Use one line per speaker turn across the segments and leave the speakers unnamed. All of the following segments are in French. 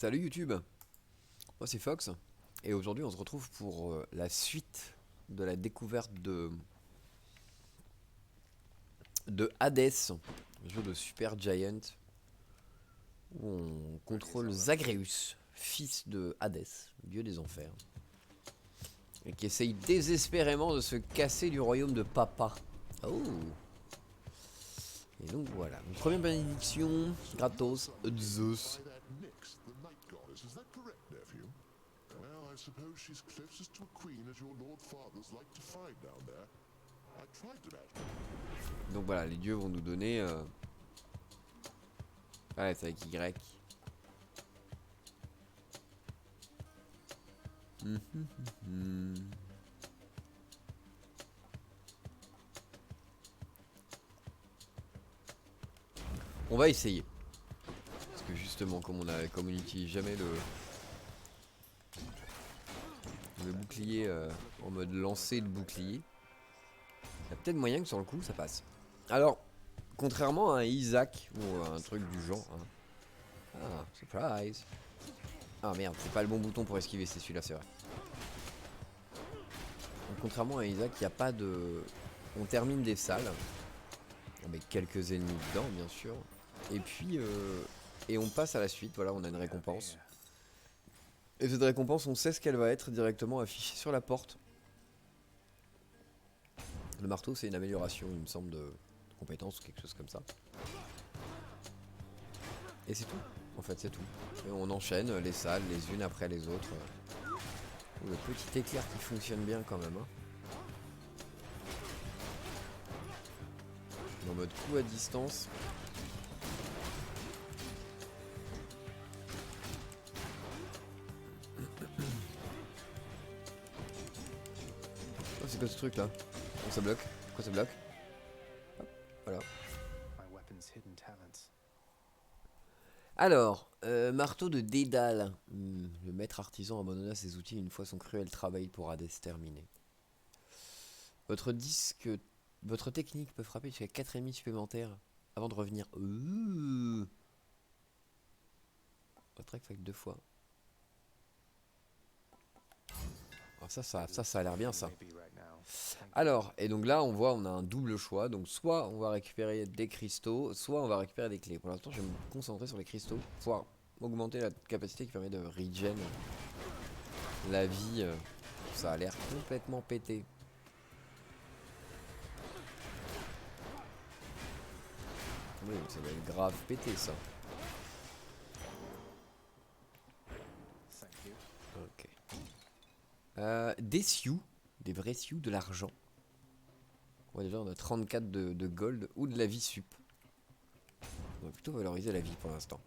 Salut YouTube, moi c'est Fox et aujourd'hui on se retrouve pour la suite de la découverte de Hades, le jeu de Super Giant où on contrôle Zagreus, fils de Hadès, le dieu des enfers, et qui essaye désespérément de se casser du royaume de Papa. Oh. Et donc voilà, une première bénédiction, gratos, Zeus.
Well, I suppose she's closest to a queen as your lord fathers like to find down there. I tried to that.
Donc voilà, les dieux vont nous donner... Ouais, c'est avec Y. On va essayer. Parce que justement, comme on n'utilise jamais le bouclier en mode lancer de bouclier, il y a peut-être moyen que sur le coup ça passe. Alors, contrairement à un Isaac ou à un truc du genre. Hein. Ah, surprise. Ah merde, c'est pas le bon bouton pour esquiver, c'est celui-là, c'est vrai. Donc, contrairement à Isaac, il n'y a pas de. On termine des salles. On met quelques ennemis dedans, bien sûr. Et puis, et on passe à la suite. Voilà, on a une récompense. Et cette récompense, on sait ce qu'elle va être directement affichée sur la porte. Le marteau, c'est une amélioration, il me semble, de compétence ou quelque chose comme ça. Et c'est tout. En fait, c'est tout. Et on enchaîne les salles les unes après les autres. Le petit éclair qui fonctionne bien quand même. Hein. En mode coup à distance. Oh, c'est quoi ce truc là? Oh, ça bloque. Pourquoi ça bloque? Hop, voilà. Alors, marteau de Dédale. Le maître artisan abandonna ses outils une fois son cruel travail pour Hadès terminé. Votre technique peut frapper jusqu'à 4 ennemis supplémentaires avant de revenir. Retract fait 2 fois. Alors ça a l'air bien ça. Alors, et donc là on voit on a un double choix. Donc soit on va récupérer des cristaux, soit on va récupérer des clés. Pour l'instant je vais me concentrer sur les cristaux pour pouvoir augmenter la capacité qui permet de regen la vie. Ça a l'air complètement pété. Oui, ça va être grave pété ça. Ok. Des sioux, des vrais sioux, de l'argent. Ouais, déjà on a 34 de gold ou de la vie sup. On va plutôt valoriser la vie pour l'instant.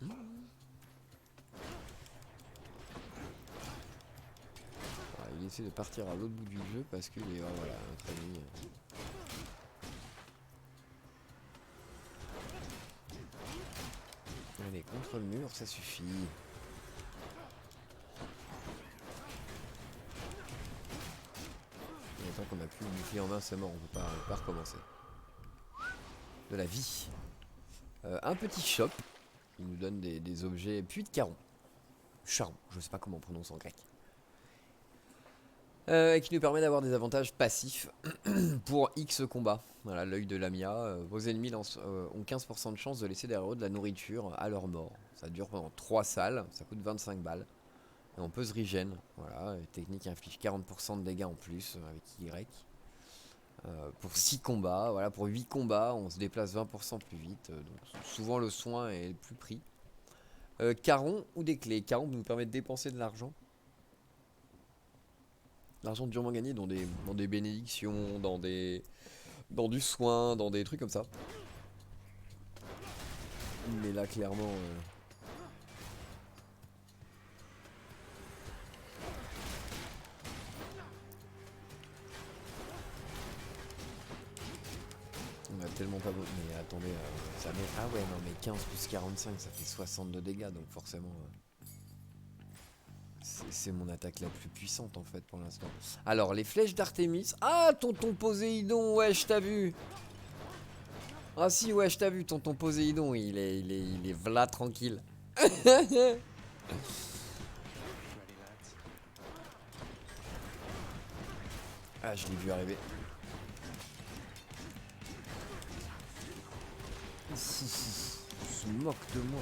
Il essaie de partir à l'autre bout du jeu parce qu'il est... voilà, notre ami... Allez, contre le mur, ça suffit. Et tant qu'on n'a plus le bouclier en main, c'est mort, on peut pas recommencer. De la vie. Un petit shop qui nous donne des objets. Puits de Caron. Charon, je sais pas comment on prononce en grec. Et qui nous permet d'avoir des avantages passifs pour X combats. Voilà, l'œil de Lamia. Vos ennemis ont 15% de chance de laisser derrière eux de la nourriture à leur mort. Ça dure pendant 3 salles, ça coûte 25 balles. Et on peut se regen. Voilà, technique inflige 40% de dégâts en plus avec Y. Pour 6 combats, voilà, pour 8 combats, on se déplace 20% plus vite. Donc souvent le soin est le plus pris. Caron ou des clés. Caron nous permet de dépenser de l'argent. L'argent durement gagné dans des bénédictions, dans du soin, dans des trucs comme ça. Mais là, clairement... On a tellement pas beau... Mais attendez, ça met... Ah ouais, non, mais 15 plus 45, ça fait 62 dégâts, donc forcément... C'est mon attaque la plus puissante en fait pour l'instant. Alors les flèches d'Artémis. Ah tonton Poséidon, ouais je t'ai vu. Ah si, ouais, je t'ai vu, tonton Poséidon, il est v'là tranquille.
Ready, lads?
Ah, je l'ai vu arriver. Il se moque de moi.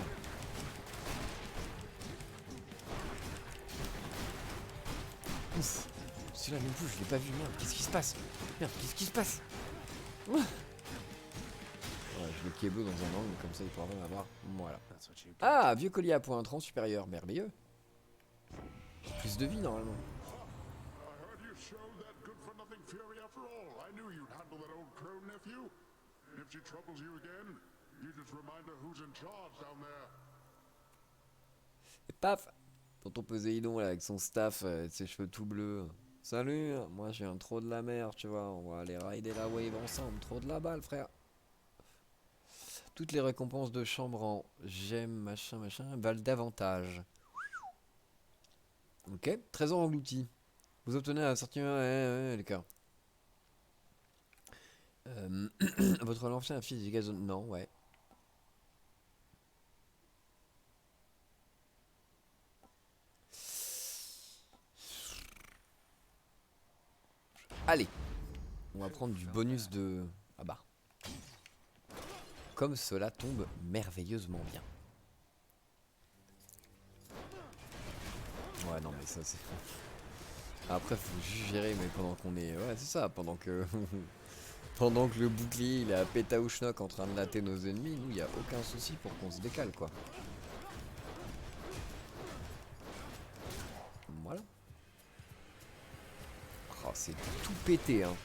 Ouf. Celui-là non plus, je l'ai pas vu. Merde, qu'est-ce qui se passe? Merde, qu'est-ce qui se passe? Ouais, je le kebo dans un angle, comme ça il pourra rien avoir. Voilà.
That's what you get.
Ah, vieux collier à point entrant supérieur, merveilleux. Plus de vie normalement.
I heard you show that good-for-nothing fury after all. I knew you'd handle that old crone, nephew. If she troubles you again, you just remind her who's in charge down there.
Et paf! Tonton Poséidon là, avec son staff, ses cheveux tout bleus. Salut, moi j'ai un trop de la mer, tu vois. On va aller rider la wave ensemble. Trop de la balle, frère. Toutes les récompenses de chambre en j'aime, machin, machin, valent davantage. Ok, trésor englouti. Vous obtenez un certain... Ouais, les gars. Votre lanceur a fils du gazon... Non, ouais. Allez. On va prendre du bonus de... Ah bah. Comme cela tombe merveilleusement bien. Ouais, non, mais ça c'est... Après, faut juste gérer, mais pendant qu'on est... Ouais, c'est ça, pendant que... pendant que le bouclier, il est à pétaouchnok en train de latter nos ennemis, nous, il n'y a aucun souci pour qu'on se décale, quoi. Voilà. Oh, c'est tout pété, hein.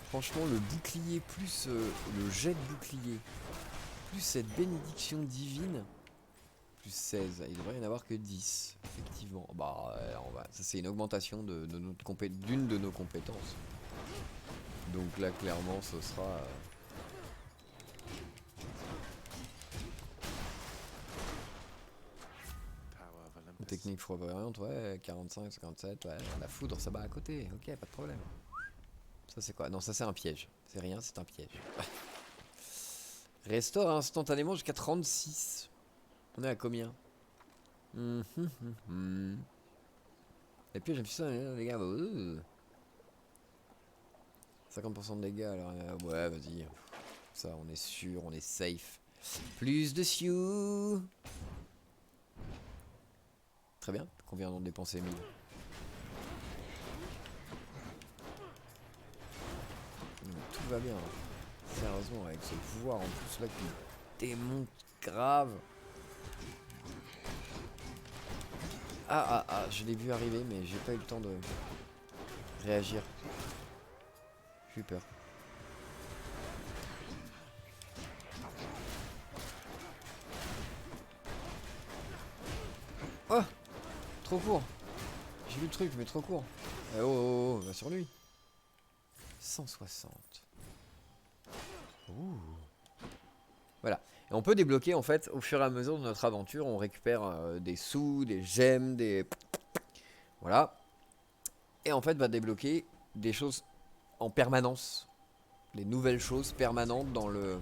Franchement, le bouclier plus le jet de bouclier, plus cette bénédiction divine, plus 16. Il devrait y en avoir que 10, effectivement. Bah, ça c'est une augmentation de notre d'une de nos compétences. Donc là, clairement, ce sera...
Power of Olympus.
technique froid variante, ouais, 45, 57, ouais, la foudre, ça bat à côté, ok, pas de problème. Ça c'est quoi? Non, ça c'est un piège. C'est rien, c'est un piège. Restaure instantanément jusqu'à 36. On est à combien? Et puis j'ai fait ça, les gars. 50% de dégâts, alors ouais, vas-y. Ça, on est sûr, on est safe. Plus de sioux. Très bien, combien d'en dépenser 1000? Tout va bien. Sérieusement, avec ce pouvoir en plus là qui démonte grave. Ah, je l'ai vu arriver, mais j'ai pas eu le temps de réagir. J'ai eu peur. Oh, trop court. J'ai vu le truc, mais trop court. Oh, va sur lui. 160. Ouh. Voilà. Et on peut débloquer en fait au fur et à mesure de notre aventure. On récupère des sous, des gemmes, des... Voilà. Et en fait va débloquer des choses en permanence. Les nouvelles choses permanentes dans le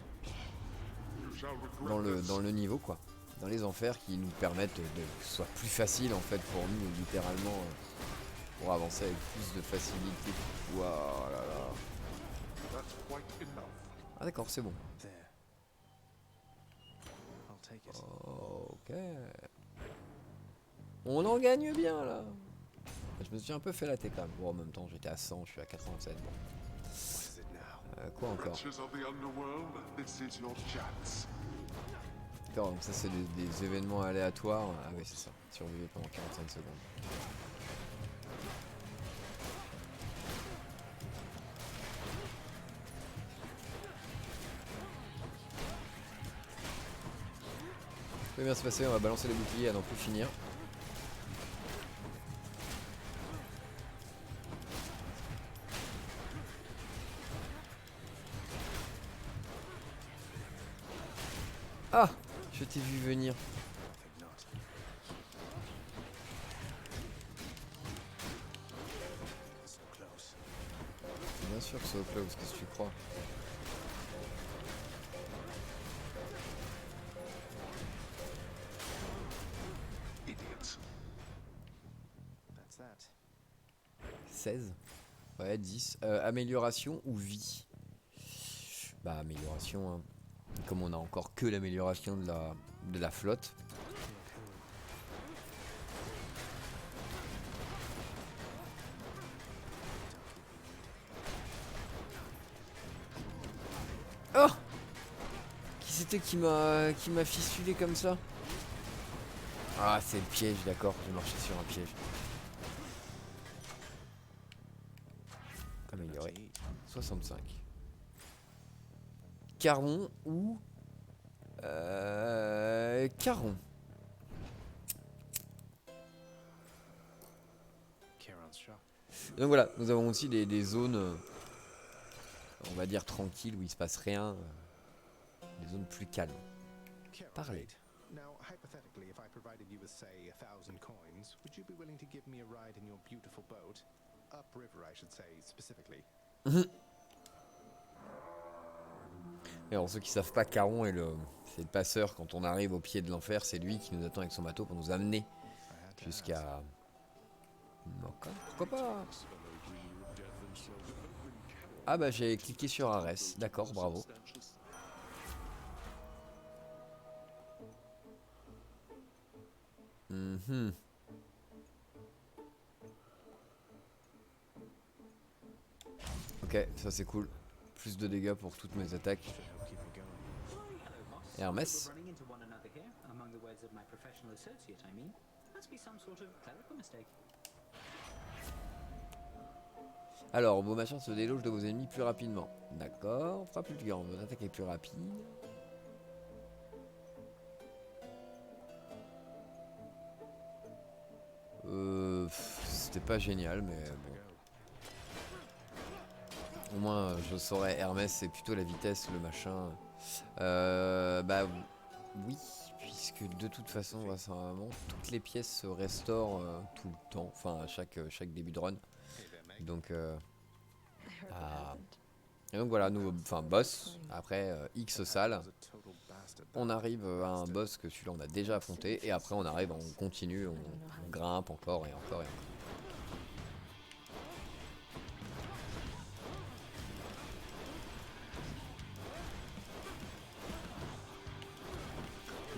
niveau quoi. Dans les enfers qui nous permettent de que ce soit plus facile en fait pour nous littéralement pour avancer avec plus de facilité. Waouh là là.
That's quite enough.
Ah d'accord, c'est bon.
There. I'll take it.
Ok. On en gagne bien là. Je me suis un peu fait la tête quand même. Bon, en même temps, j'étais à 100, je suis à 87. Bon.
What is it now?
Quoi encore?
Wretches of the underworld, this is your chance.
D'accord, donc ça c'est des événements aléatoires. Ah oui, c'est ça. Survivre pendant 45 secondes. Ça peut bien se passer, on va balancer les boucliers à n'en plus finir. Ah, je t'ai vu venir.
Think not. So close.
Bien sûr que c'est au close, qu'est-ce que tu crois? 16. Ouais, 10. Amélioration ou vie? Bah, amélioration, hein. Comme on a encore que l'amélioration de la flotte. Oh! Qui c'était qui m'a ficelé comme ça? Ah, c'est le piège, d'accord. J'ai marché sur un piège. Amélioré. 65. Caron ou... Caron.
Kieran's shop.
Donc voilà, nous avons aussi des zones, on va dire tranquilles, où il se passe rien. Des zones plus calmes. Parlez.
Now, hypothetically, if I provided you with, say, 1,000 coins, would you be willing to give me a ride in your beautiful boat? Upriver, I should say, specifically.
Et alors ceux qui savent pas, Caron c'est le passeur. Quand on arrive au pied de l'enfer, c'est lui qui nous attend avec son bateau pour nous amener
I had to ask.
jusqu'à... D'accord, pourquoi pas? Ah bah j'ai cliqué sur Ares, d'accord, bravo. Mhm. Ok, ça c'est cool. Plus de dégâts pour toutes mes attaques.
Help keep it going.
Hermès.
We're running into one another here, among the words of my professional associate, I mean. Must be some sort of clerical mistake.
Alors, vos machins se délogent de vos ennemis plus rapidement. D'accord, frappe plus grande, votre attaque est plus rapide. C'était pas génial, mais bon. Au moins, je saurais, Hermès, c'est plutôt la vitesse, le machin. Bah oui, puisque de toute façon, vraiment, toutes les pièces se restaurent tout le temps, enfin à chaque début de run. Donc, ah. Et donc voilà, nouveau, enfin boss. Après X salle,
Was a total bastard.
on arrive à un boss que celui-là on a déjà affronté, et après on arrive, on continue, on grimpe encore et encore et encore.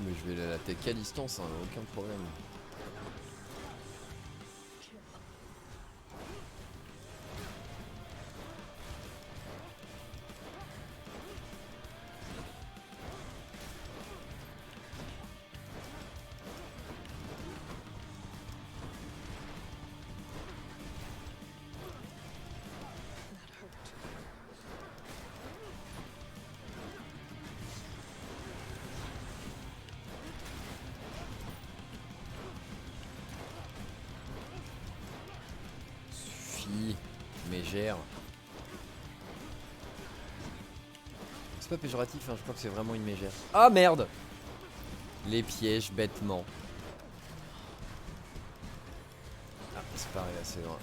Mais je vais l'attaquer à distance, hein, aucun problème. Suffit, mégère. C'est pas péjoratif, hein, je crois que c'est vraiment une mégère. Ah merde! Les pièges, bêtement. Ah, c'est pas arrivé assez loin.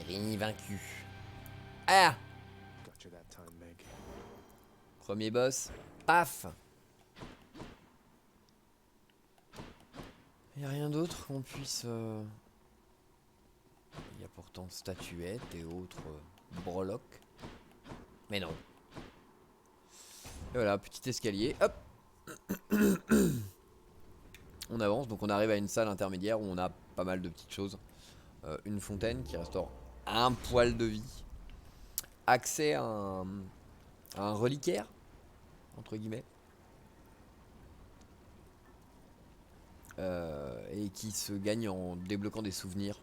Rini vaincu. Ah!
Got you that time, Meg.
Premier boss. Paf! Y a rien d'autre qu'on puisse... Il y a pourtant statuettes et autres breloques. Mais non. Et voilà, petit escalier. Hop! On avance, donc on arrive à une salle intermédiaire où on a pas mal de petites choses. Une fontaine qui restaure un poil de vie. Accès à un reliquaire, entre guillemets. Et qui se gagne en débloquant des souvenirs,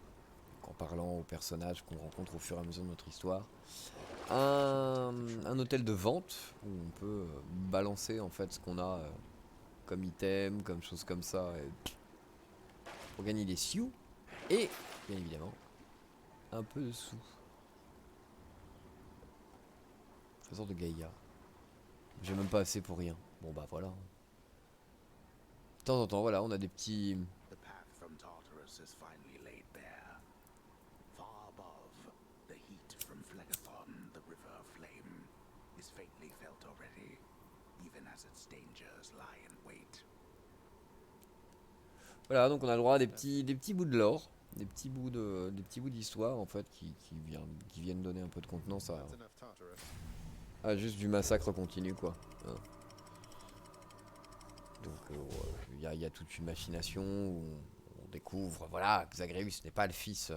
en parlant aux personnages qu'on rencontre au fur et à mesure de notre histoire. Un hôtel de vente où on peut balancer en fait ce qu'on a comme item, comme choses comme ça, pour gagner des sioux et bien évidemment un peu de sous. Trésor de Gaïa. J'ai même pas assez pour rien. Bon bah voilà. De temps en temps, voilà, on a des petits...
The path from Tartarus is finally laid bare. Far above, the heat from Phlegethon, the river of flame, is faintly
Voilà, donc on a le droit à des petits bouts de lore, des petits bouts d'histoire en fait qui viennent donner un peu de contenance
That's enough Tartarus.
à juste du massacre continu quoi. Hein. Donc il y a toute une machination où on découvre voilà que Zagreus n'est pas le fils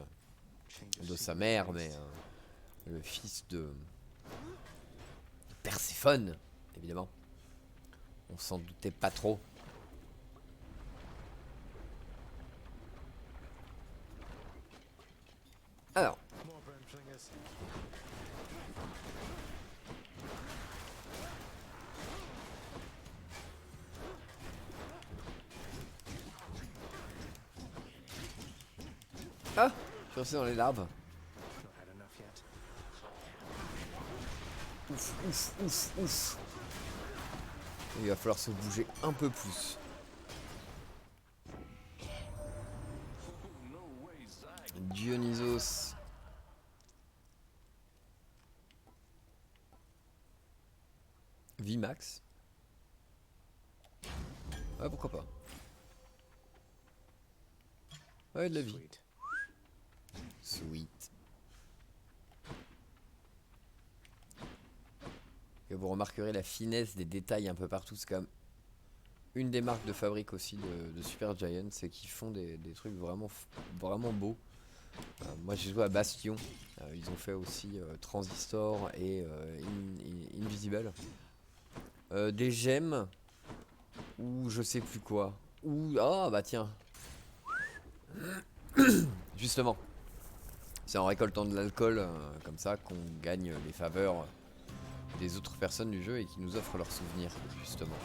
Change
de
of
sa
scene,
mère
please.
mais le fils de Perséphone évidemment. On s'en doutait pas trop. Alors,
More bone flingers.
ah, je suis resté dans les larves.
Not had enough yet.
Ouf, ouf, ouf, ouf. Il va falloir se bouger un peu plus. Dionysos. Vimax. Ah, pourquoi pas. Ouais, de la vie.
Sweet.
Sweet. Et vous remarquerez la finesse des détails un peu partout. C'est quand même une des marques de fabrique aussi de Supergiant, c'est qu'ils font des trucs vraiment, vraiment beaux. Moi j'ai joué à Bastion, ils ont fait aussi Transistor et Invisible. Des gemmes ou je sais plus quoi. Ou ah bah tiens. Justement, c'est en récoltant de l'alcool comme ça qu'on gagne les faveurs des autres personnes du jeu et qui nous offrent leurs souvenirs justement.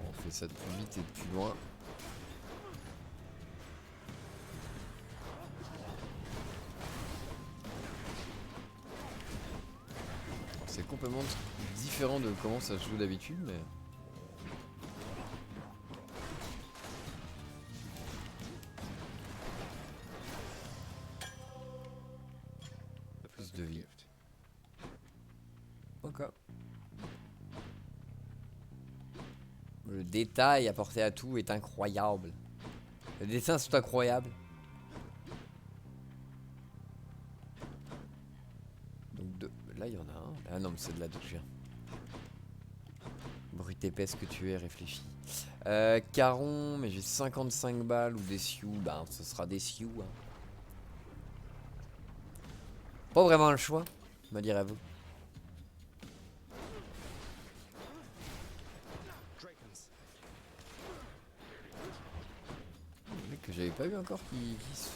On fait ça de plus vite et de plus loin. C'est complètement différent de comment ça se joue d'habitude, mais... plus de vie. Ok. Le détail apporté à tout est incroyable. Les dessins sont incroyables. Donc là il y en a un. Ah non mais c'est de là d'où je viens. Brute épaisse que tu es, réfléchis. Caron, mais j'ai 55 balles ou des sioux. Bah ce sera des sioux. Hein. Pas vraiment le choix, me direz-vous.
Dragons.
Le mec que j'avais pas eu encore qui se...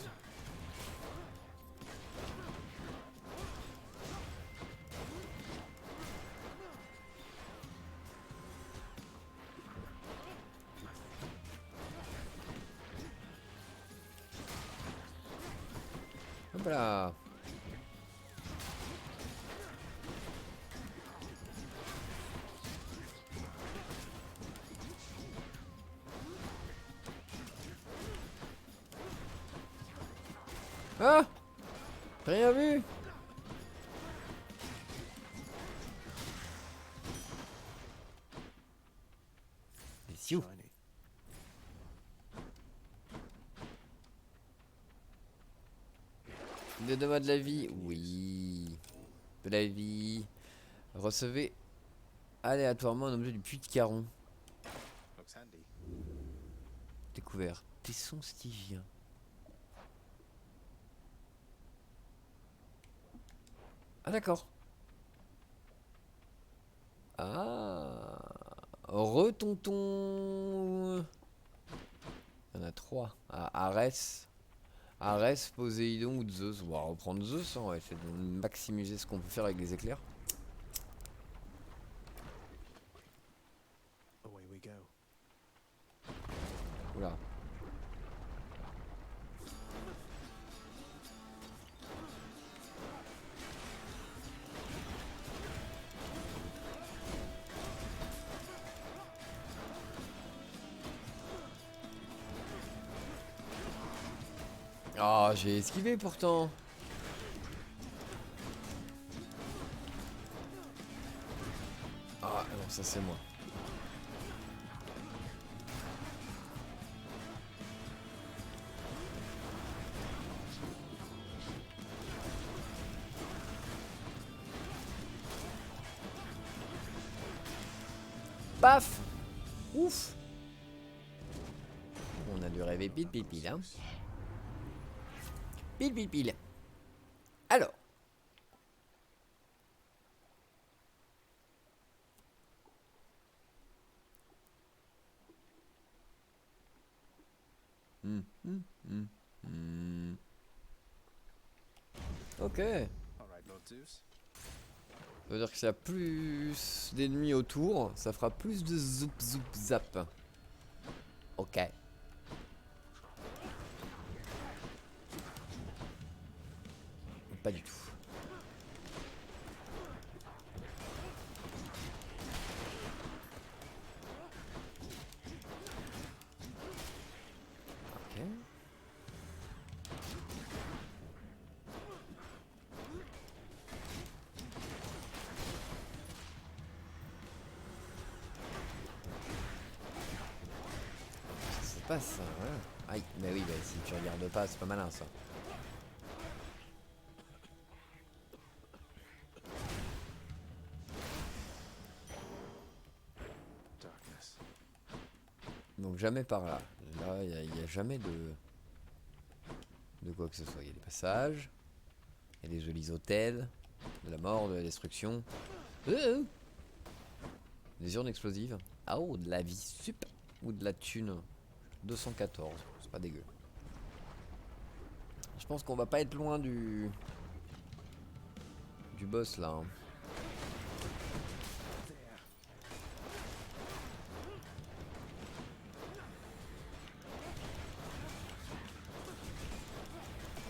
Hop là. Ah, rien vu. Les sioux.
Shiny.
Donnez-moi de la vie. Oui. De la vie. Recevez aléatoirement un objet du puits de Caron.
Looks handy.
Découvert. Tesson stygien. Ah d'accord. Ah. Retonton. Il y en a 3. Ah, Arès. Arès, Poséidon ou Zeus. On va reprendre Zeus. Hein. On va essayer de maximiser ce qu'on peut faire avec les éclairs.
Away we go.
Oula. Ah, j'ai esquivé pourtant. Ah non, ça c'est moi. Paf. Ouf. On a dû rêver pile pile pile hein. Pile pile pile. Alors. Ok.
All right, Lord Zeus.
Ça veut dire que s'il y a plus d'ennemis autour, ça fera plus de zoup zoup zap. Ok. Pas du tout. Ok. Ça se passe, ouais. Aïe, mais oui, bah, si tu regardes pas, c'est pas malin ça.
Darkness.
Donc jamais par là. Là, il y a jamais de quoi que ce soit. Il y a des passages, il y a des jolis hôtels, de la mort, de la destruction. Des urnes explosives. Ah oh, de la vie sup ou de la thune. 214, c'est pas dégueu. Je pense qu'on va pas être loin du boss là. Hein.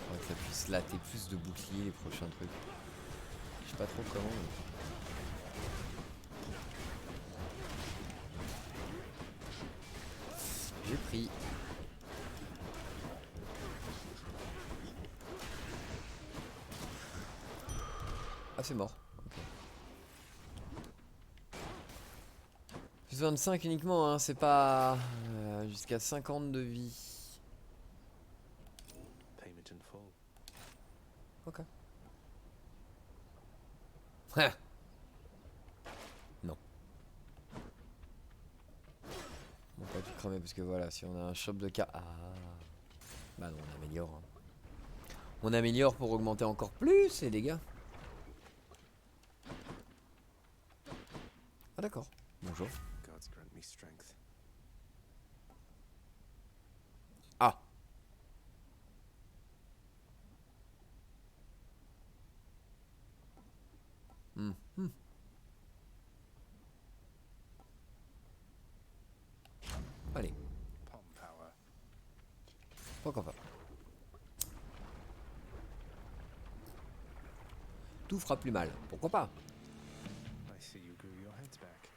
Faudrait que ça puisse latter plus de boucliers les prochains trucs. Je sais pas trop comment. Mais... J'ai pris. Ah c'est mort. Okay. Plus 25 uniquement, hein, c'est pas jusqu'à 50 de vie.
Payment in full.
Ok. Ah. Non. On va pas tout cramer parce que voilà, si on a un shop de cas. Ah. Bah non, on améliore. Hein. On améliore pour augmenter encore plus les dégâts. Ah d'accord. Bonjour.
Gods grant me strength.
Ah. Allez,
Palm power.
pourquoi pas. Tout fera plus mal. Pourquoi pas.
I see you grew your heads back.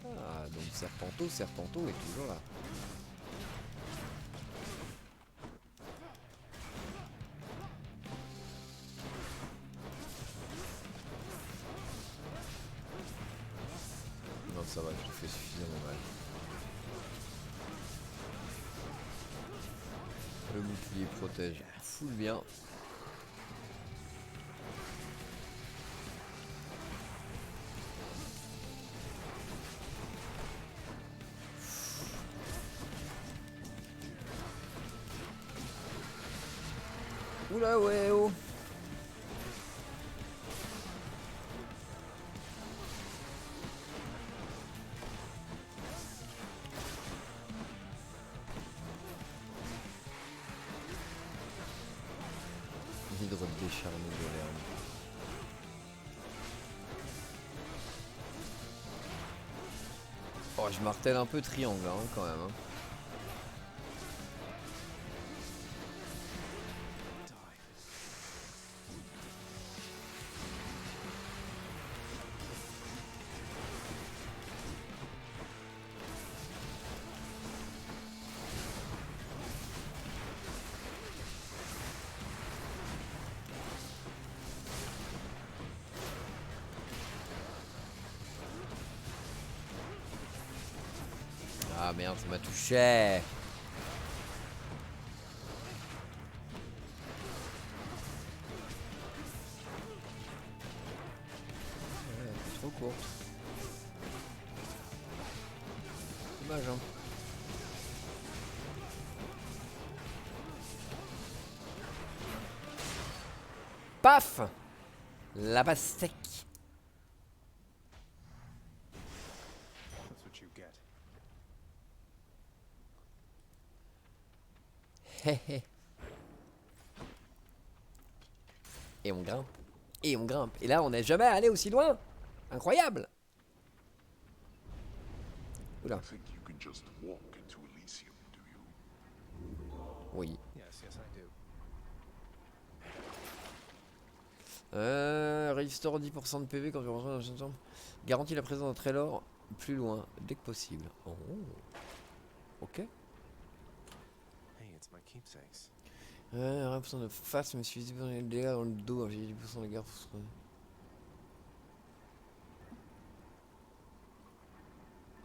Ah, donc Serpento est toujours là. Non, ça va, je te fais suffisamment mal. Le bouclier protège full bien. Oula ouais oh. Hydre décharné de l'herbe. Oh je martèle un peu triangle hein, quand même. Hein. Ah merde, ça m'a touché. Ouais, c'est trop court. Dommage, hein. Paf! La pastèque.
That's what you get.
Hé hé. Et on grimpe. Et on grimpe. Et là, on n'est jamais allé aussi loin. Incroyable. Oula.
I think you can just walk into Elysium, do you?
Oui.
Yes, yes, I do.
Restore 10% de PV quand tu rentres dans la chambre. Garantit la présence d'un trésor plus loin dès que possible. Oh. Ok.
Hey, it's my keepsakes.
1% de face, me suis dit dans les dégâts dans le dos. J'ai 10% de dégâts.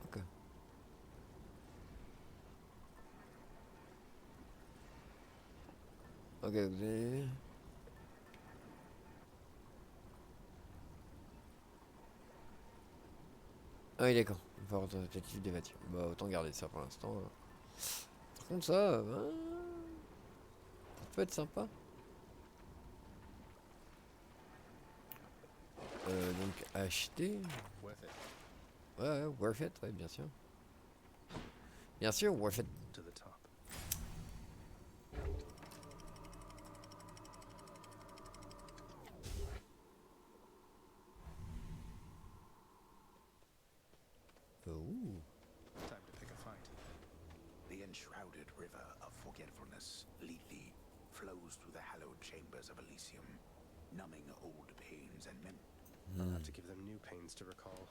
Ok. Ok, vous avez... Ah oui d'accord, il faut avoir tentative d'évasion. Bah autant garder ça pour l'instant. Par contre ça peut être sympa. Donc acheter.
Worth it.
Ouais, worth it, ouais bien sûr. Bien sûr, worth it.
To the top.
Ouh.
Time to pick a fight.
The enshrouded river of forgetfulness, Lethe, flows through the hallowed chambers of Elysium, numbing old pains and memories.
I'll have to give them new pains to recall.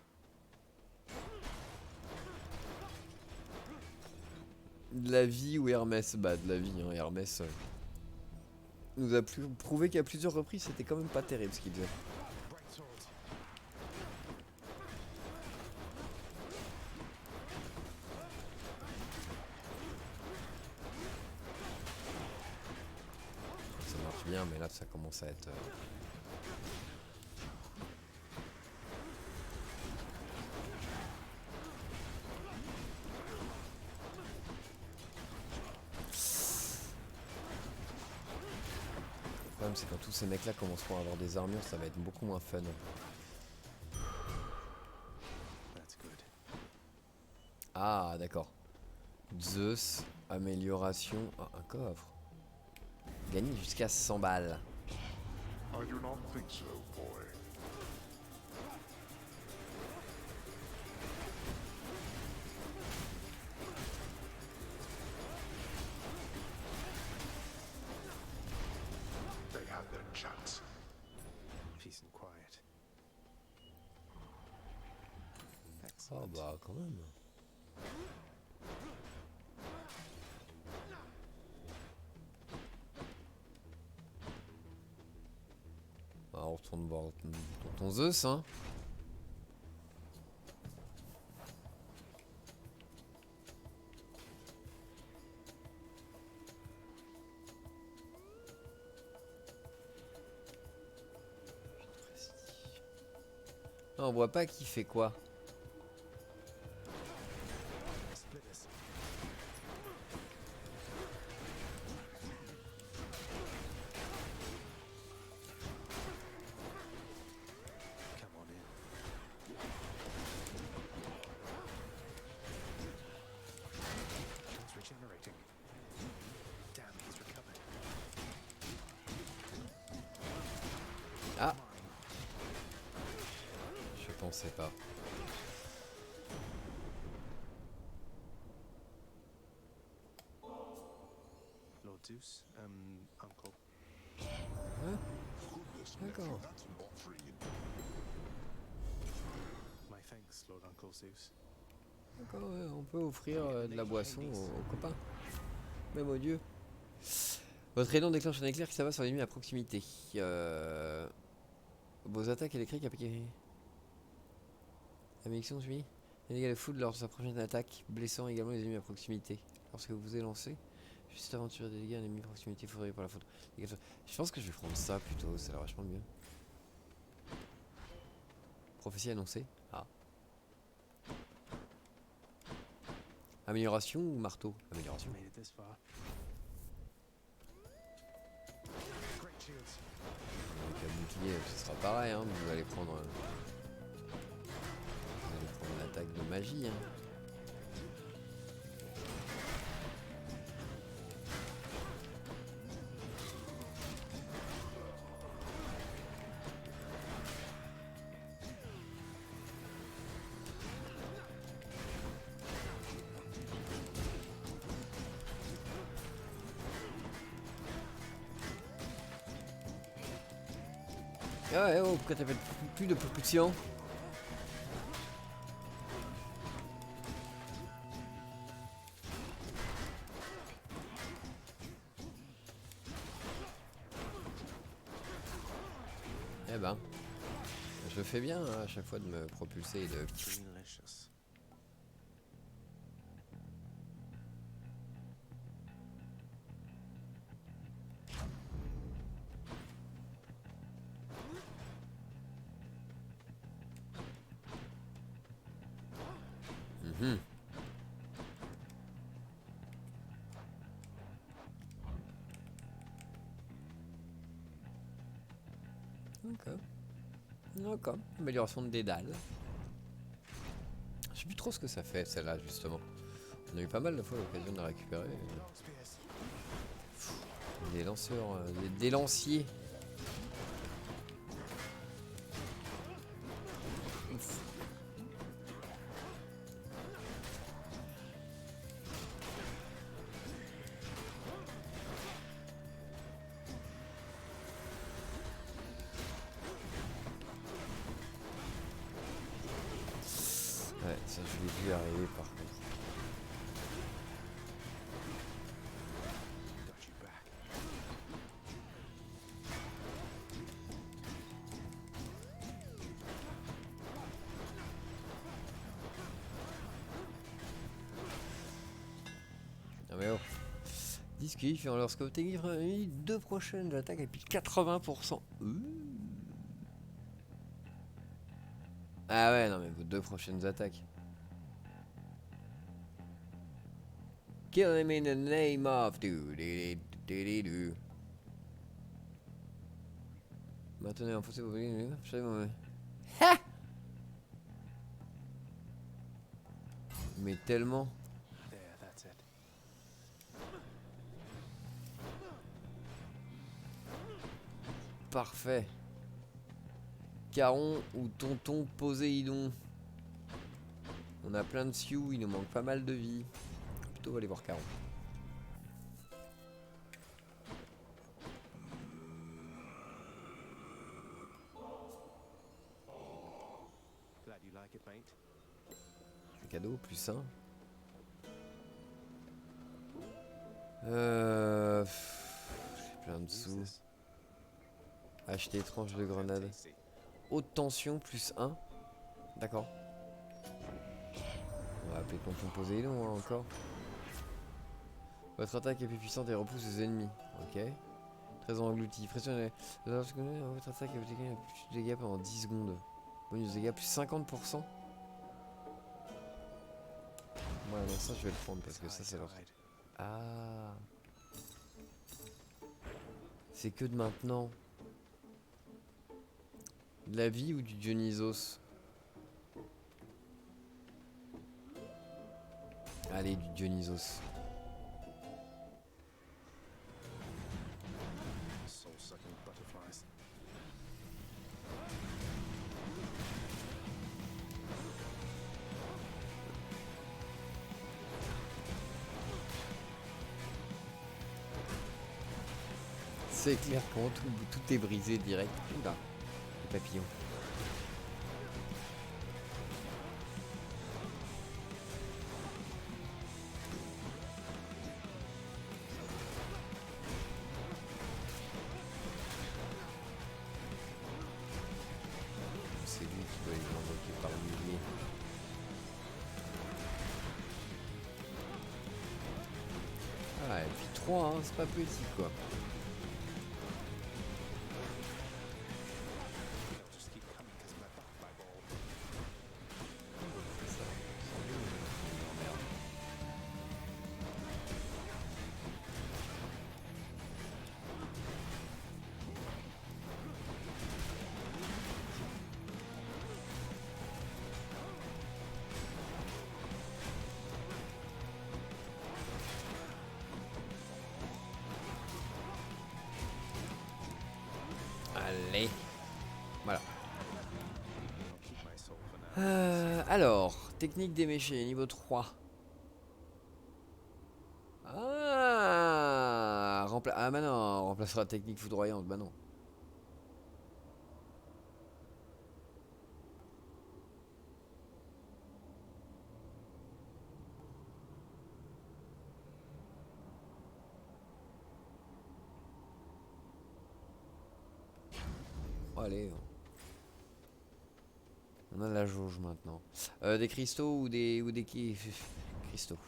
De la vie ou Hermès? Bah de la vie, hein. Hermès nous a prouvé qu'à plusieurs reprises c'était quand même pas terrible ce qu'il faisait.
Bright swords.
Ça marche bien mais là ça commence à être... Le problème c'est quand tous ces mecs là commenceront à avoir des armures, ça va être beaucoup moins fun.
That's good.
Ah d'accord. Zeus, amélioration, ah, un coffre. Gagner jusqu'à 100 balles.
I do not think so, boy. They had their chance.
Peace and quiet.
Ah
Excellent.
bah quand même. Bah, on retourne voir ton Zeus hein. Non, on voit pas qui fait quoi.
Split us.
Come on in. He's regenerating. Damn, he's recovered.
Ah, je pensais pas.
Lord Zeus, Uncle.
Goodness,
D'accord.
nephew, that's not free.
My thanks, Lord Uncle Zeus.
D'accord, ouais, on peut offrir de la boisson aux copains. Même aux dieux. Votre rayon déclenche un éclair qui s'abat sur l'ennemi à proximité. Vos attaques électriques appliquées. La malédiction suivie. Les dégâts de foudre lors de sa prochaine attaque, blessant également les ennemis à proximité. Lorsque vous vous élancez, juste avant de tirer des dégâts à un ennemi à proximité, faudrait par la faute. Je pense que je vais prendre ça plutôt, ça a l'air vachement mieux. Prophétie annoncée. Ah. Amélioration ou marteau? Amélioration.
Made it this far.
Great shields.
Avec un bouclier, ce sera pareil, hein. Vous allez prendre une attaque de magie, hein. Ah ouais, oh, pourquoi t'as fait plus de propulsion? Eh ben, je le fais bien hein, à chaque fois de me propulser et de...
Delicious.
Mhm. Ok. D'accord. Amélioration de dédale. Je sais plus trop ce que ça fait celle-là justement. On a eu pas mal de fois l'occasion de la récupérer. Des lanceurs, des lanciers. Ouf. Ouais, ça je l'ai vu arriver par contre.
Got you back.
Ah mais oh. Disqualifié lorsque vous avez deux prochaines attaques et puis 80%. Ah ouais, non mais vos deux prochaines attaques. Kill him in the name of do. Maintenez enfoncé vos Ha! Mais tellement.
There, that's it.
Parfait. Caron ou tonton Poséidon. On a plein de sioux, il nous manque pas mal de vie. Plutôt aller voir Caron.
Glad you like it, mate.
Un cadeau, plus 1. J'ai plein de
Use
sous.
this.
Acheter tranche de grenade.
Tasty.
Haute tension, plus 1. D'accord. On va appeler tonton Poséidon hein, encore. Votre attaque est plus puissante et repousse les ennemis. Ok. Très englouti. Pressionnez. Lorsque votre attaque est plus de dégâts pendant 10 secondes. Bonus de dégâts plus 50%. Ouais, non, ça je vais le prendre parce que ça c'est leur.
Hide.
Ah. C'est que de maintenant. De la vie ou du Dionysos? Allez, du Dionysos.
Soul-sucking butterflies.
C'est clair quand tout est brisé direct. Oula, les papillons. C'est lui qui doit les envoyer par milliers. 3, hein, c'est pas petit quoi.
They'll just keep coming because of that butterfly ball.
Allez. Voilà.
I'll keep my soul for now.
Alors, technique d'éméché, niveau 3. Ah bah non, on remplacera la technique foudroyante, bah non. Allez. On a la jauge maintenant. Des cristaux ou des cristaux.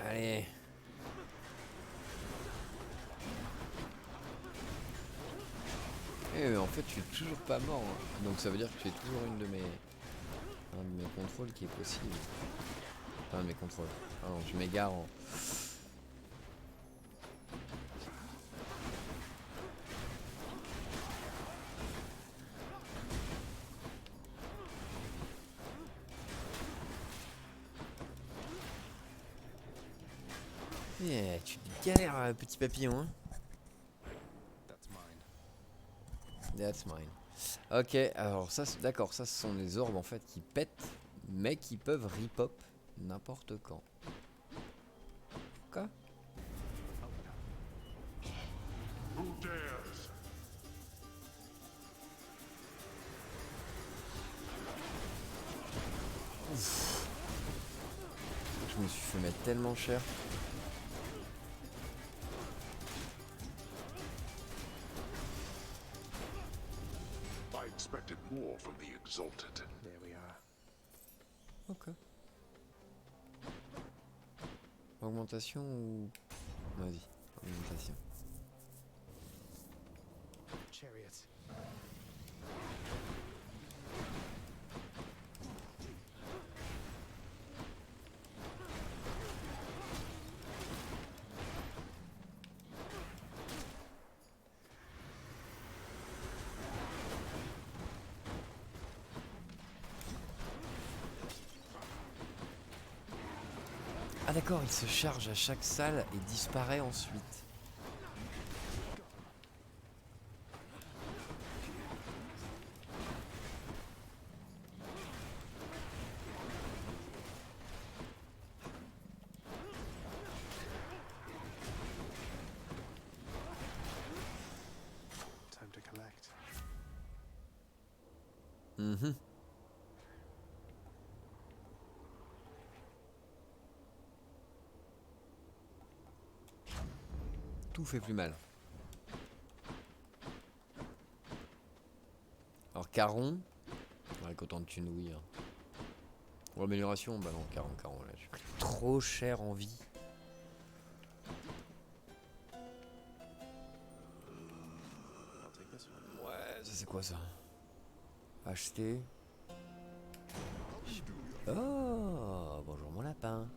Allez. Mais en fait, je suis toujours pas mort, hein. Donc ça veut dire que c'est toujours un de mes contrôles qui est possible. Enfin, un de mes contrôles. Pardon, je m'égare en... Yeah, tu galères, petit papillon, hein.
That's mine.
That's mine. Ok, alors ça, d'accord, ça ce sont des orbes en fait qui pètent, mais qui peuvent rip-hop n'importe quand. Quoi?
Who dares?
Je me suis fait mettre tellement cher.
I expected more from the Exalted.
There we are.
Ok. Augmentation ou... Vas-y, augmentation.
Chariot.
Ah d'accord, il se charge à chaque salle et disparaît ensuite.
Time to collect.
Mhm. Tout fait plus mal. Alors Caron, avec autant de thunes, oui. Hein. Pour l'amélioration, bah non, Caron, là, j'ai pris trop cher en vie.
I'll take this one.
Ouais, ça c'est quoi ça? Acheter. Oh, bonjour mon lapin.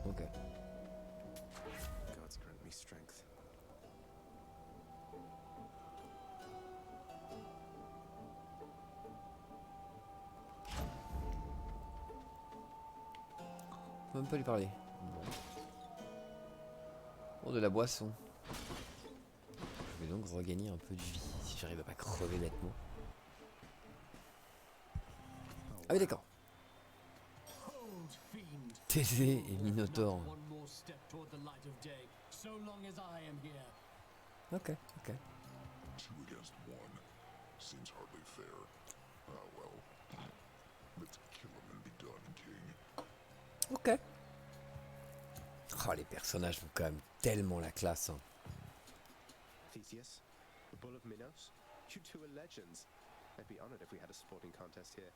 Ok.
Gods grant me strength.
On peut même pas lui parler. Bon. Oh, de la boisson. Je vais donc regagner un peu de vie si j'arrive à pas crever bêtement. Ah oui, d'accord.
Hold, fiend.
Thésée et Minotaure.
Not one more step toward the light of day, so long as I am here.
Ok, ok.
2 against 1. Seems hardly fair. Ah well. Let's kill him and be done, King.
Ok. Oh, les personnages ont quand même tellement la classe. Hein.
Theseus, the Bull of Minos, you two are legends. I'd be honored if we had a sporting contest here.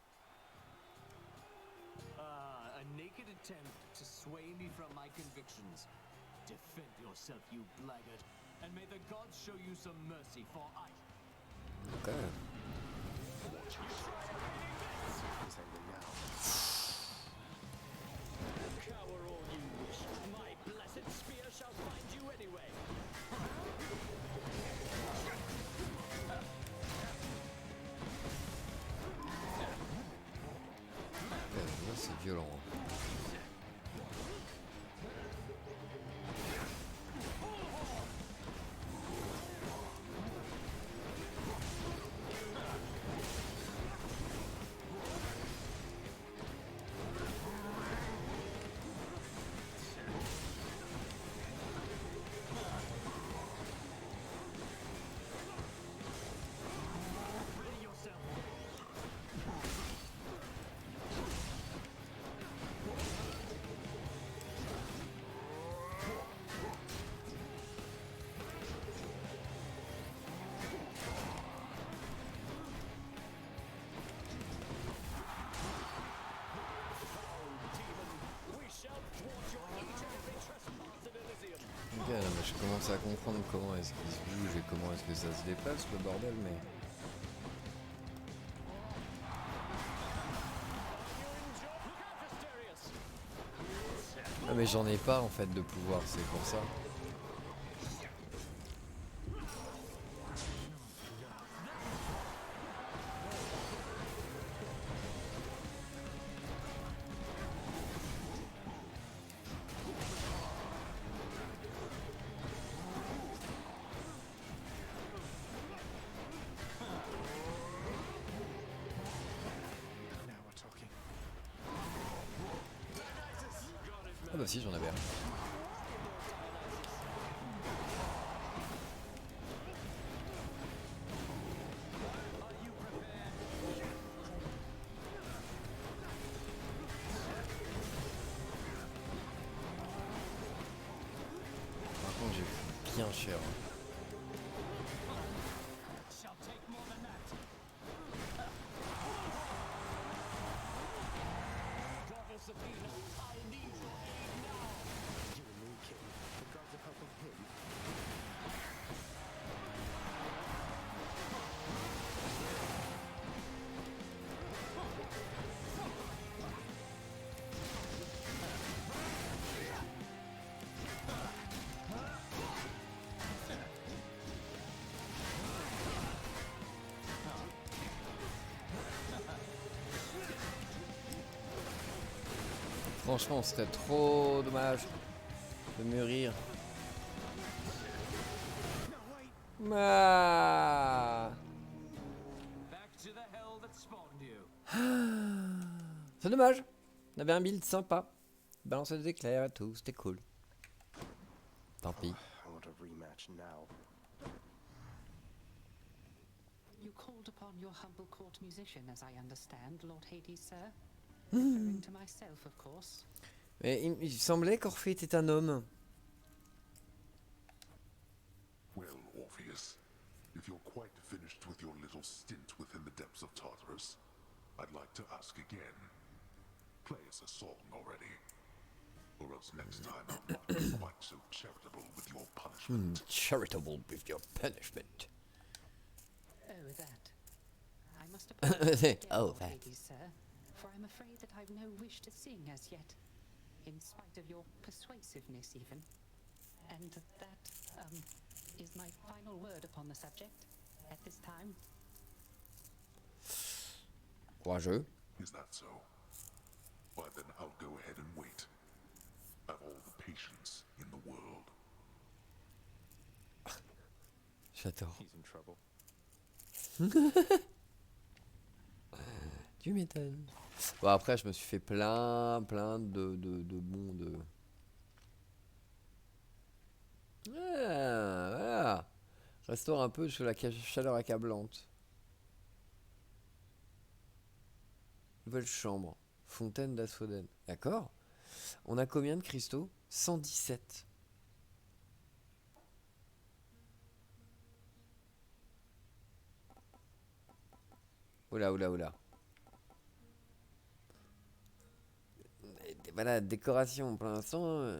A naked attempt to sway me from my convictions. Defend yourself, you blackguard, and may the gods show you some mercy, for I...
Ok.
He's angry now.
Cower all you wish. My blessed spear shall find you anyway.
Là, c'est violent. Hein.
Ready yourself. We shall thwart your each and every trespass in Elysium.
Ok, là, mais je commence à comprendre comment est-ce qu'il se bouge et comment est-ce que ça se déplace, le bordel, mais...
Look out, Asterius!
Ah, mais j'en ai pas, en fait, de pouvoir, c'est pour ça.
Now we're talking.
Ah bah si, j'en avais un. Par contre, j'ai pris bien cher. Hein.
Shall take more than that. Goddess Athena, I need your aid now.
You and me, King. The gods are helping him.
Franchement, ce serait trop dommage de mûrir. Ah,
Back to the hell that spawned you.
c'est dommage. On avait un build sympa. Balancer des éclairs et tout, c'était cool. Tant pis.
I want a rematch now.
You called upon your humble court musician, as I understand, Lord Hades, sir. Referring to myself, of course.
Mais il semblait qu'Orphée était un homme.
Well, Orpheus, if you're quite finished with your little stint within the depths of Tartarus, I'd like to ask again. Play us a song already. Or else next time I'm not quite so charitable with your punishment.
Charitable with your punishment.
Oh, that. I must apologize again,
Oh,
Lord
that.
Hades, sir, for I'm afraid that I've no wish to sing as yet, in spite of your persuasiveness even. And that, is my final word upon the subject at this time.
Courageux.
Is that so? Why then I'll go ahead and wait. I've all the patience in the world.
J'adore.
He's in trouble.
Tu m'étonnes. Bon, après, je me suis fait plein de bons de. Ah, voilà. Restaure un peu sous la chaleur accablante. Nouvelle chambre. Fontaine d'Asphodène. D'accord. On a combien de cristaux? 117. Oula, oula, oula. Voilà, décoration pour l'instant.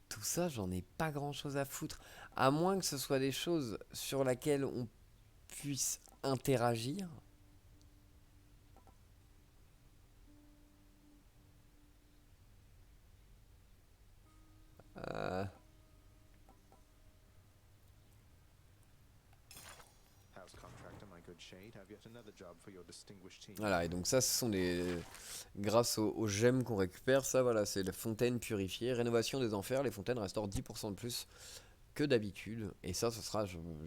Tout ça, j'en ai pas grand chose à foutre. À moins que ce soit des choses sur lesquelles on puisse interagir.
House contractor, my good shade, have yet another job for your distinguished team.
Voilà, et donc ça, ce sont des. Grâce aux gemmes qu'on récupère, ça, voilà, c'est la fontaine purifiée. Rénovation des enfers, les fontaines restaurent 10% de plus que d'habitude. Et ça, ce sera.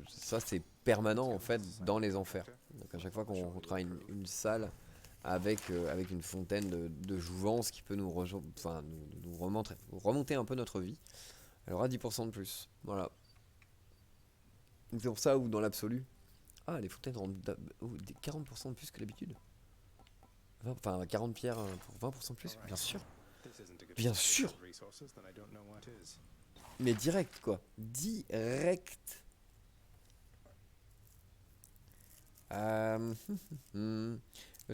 Ça, c'est permanent, en fait, dans les enfers. Donc à chaque fois qu'on rencontrera une salle avec une fontaine de jouvence qui peut nous remonter un peu notre vie, elle aura 10% de plus. Voilà. Donc c'est pour ça, ou dans l'absolu. Ah, les fontaines rendent 40% de plus que d'habitude. Enfin, 40 pierres pour 20% de plus, bien sûr. Bien sûr. Mais direct, quoi. Direct. Le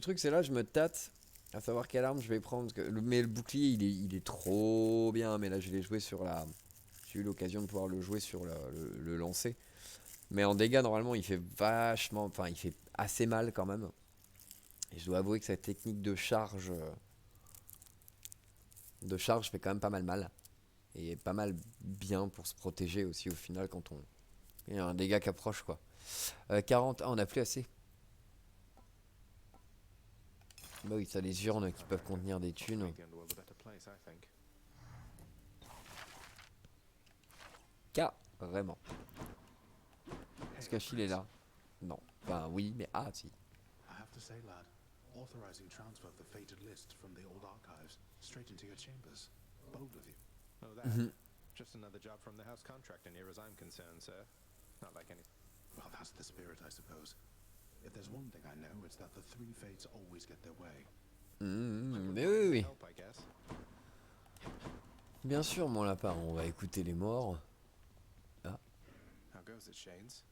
truc, c'est là, je me tâte à savoir quelle arme je vais prendre. Parce que mais le bouclier, il est trop bien. Mais là, je l'ai joué sur la. J'ai eu l'occasion de pouvoir le jouer sur le lancer. Mais en dégâts, normalement, il fait vachement. Enfin, il fait assez mal quand même. Et je dois avouer que cette technique de charge. Fait quand même pas mal. Et pas mal bien pour se protéger aussi au final quand on. Il y a un dégât qui approche, quoi. 40. Ah, on n'a plus assez. Bah oui, ça les urnes qui peuvent contenir des thunes. Carrément. Est-ce qu'Achille est là? Non. Enfin oui, mais ah si.
I have to say, lad, authorizing transfer of the fated list from the old archives straight into your chambers. Bold of you.
Oh, that? Just another job from the house contractor near as I'm concerned, sir. Not like any...
Well, that's the spirit, I suppose. If there's one thing I know, it's that the three fates always get their way.
Mais oui.
Help, I guess.
Bien sûr, mon lapin, on va écouter les morts. Ah.
How goes it, Shades?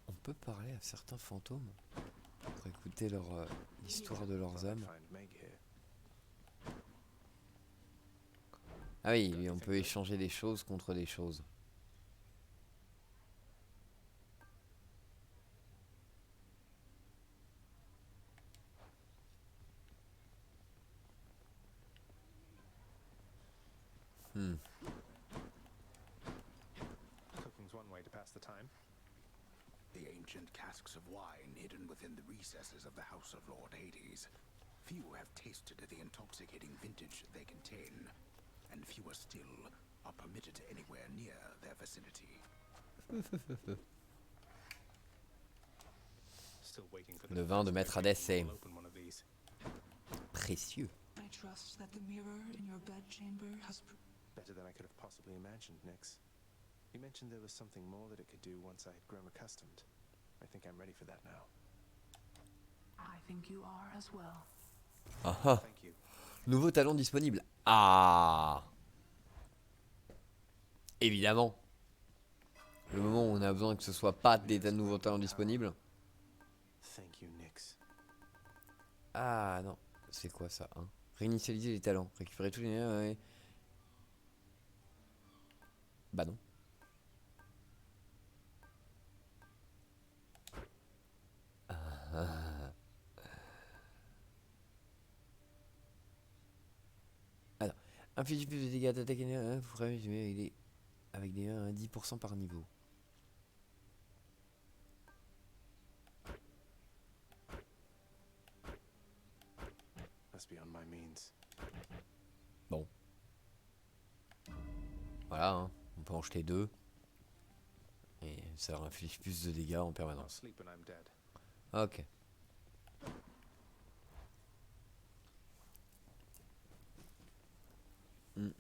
On peut parler à certains fantômes pour écouter l'histoire de leurs âmes.
Find Meg here.
Ah oui, on peut échanger des choses contre des choses.
Cooking's one way to pass the time.
The ancient casks of wine hidden within the recesses of the House of Lord Hades. Few have tasted the intoxicating vintage they contain, and fewer still are permitted anywhere near their vicinity.
Still waiting for the
Le vin de maître Hadès est
We'll open one of these.
précieux.
I trust that the mirror in your bedchamber has.
Better than I could have possibly imagined, Nyx. You mentioned there was something more that it could do once I had grown accustomed. I think I'm ready for that now.
I think you are as well.
Ah ah.
Thank you.
Nouveau talent disponible. Ah. Évidemment. Le moment où on a besoin que ce soit pas des nouveaux talents disponibles.
Thank you, Nyx.
Ah non. C'est quoi ça, hein? Réinitialiser les talents. Récupérer tous les... ouais. Bah non. Alors, inflige plus de dégâts d'attaque, il est avec des 10% par niveau. Bon. Voilà, hein. On peut en jeter 2. Et ça inflige plus de dégâts en
I'll
permanence.
sleep when I'm dead.
Ok. Hum.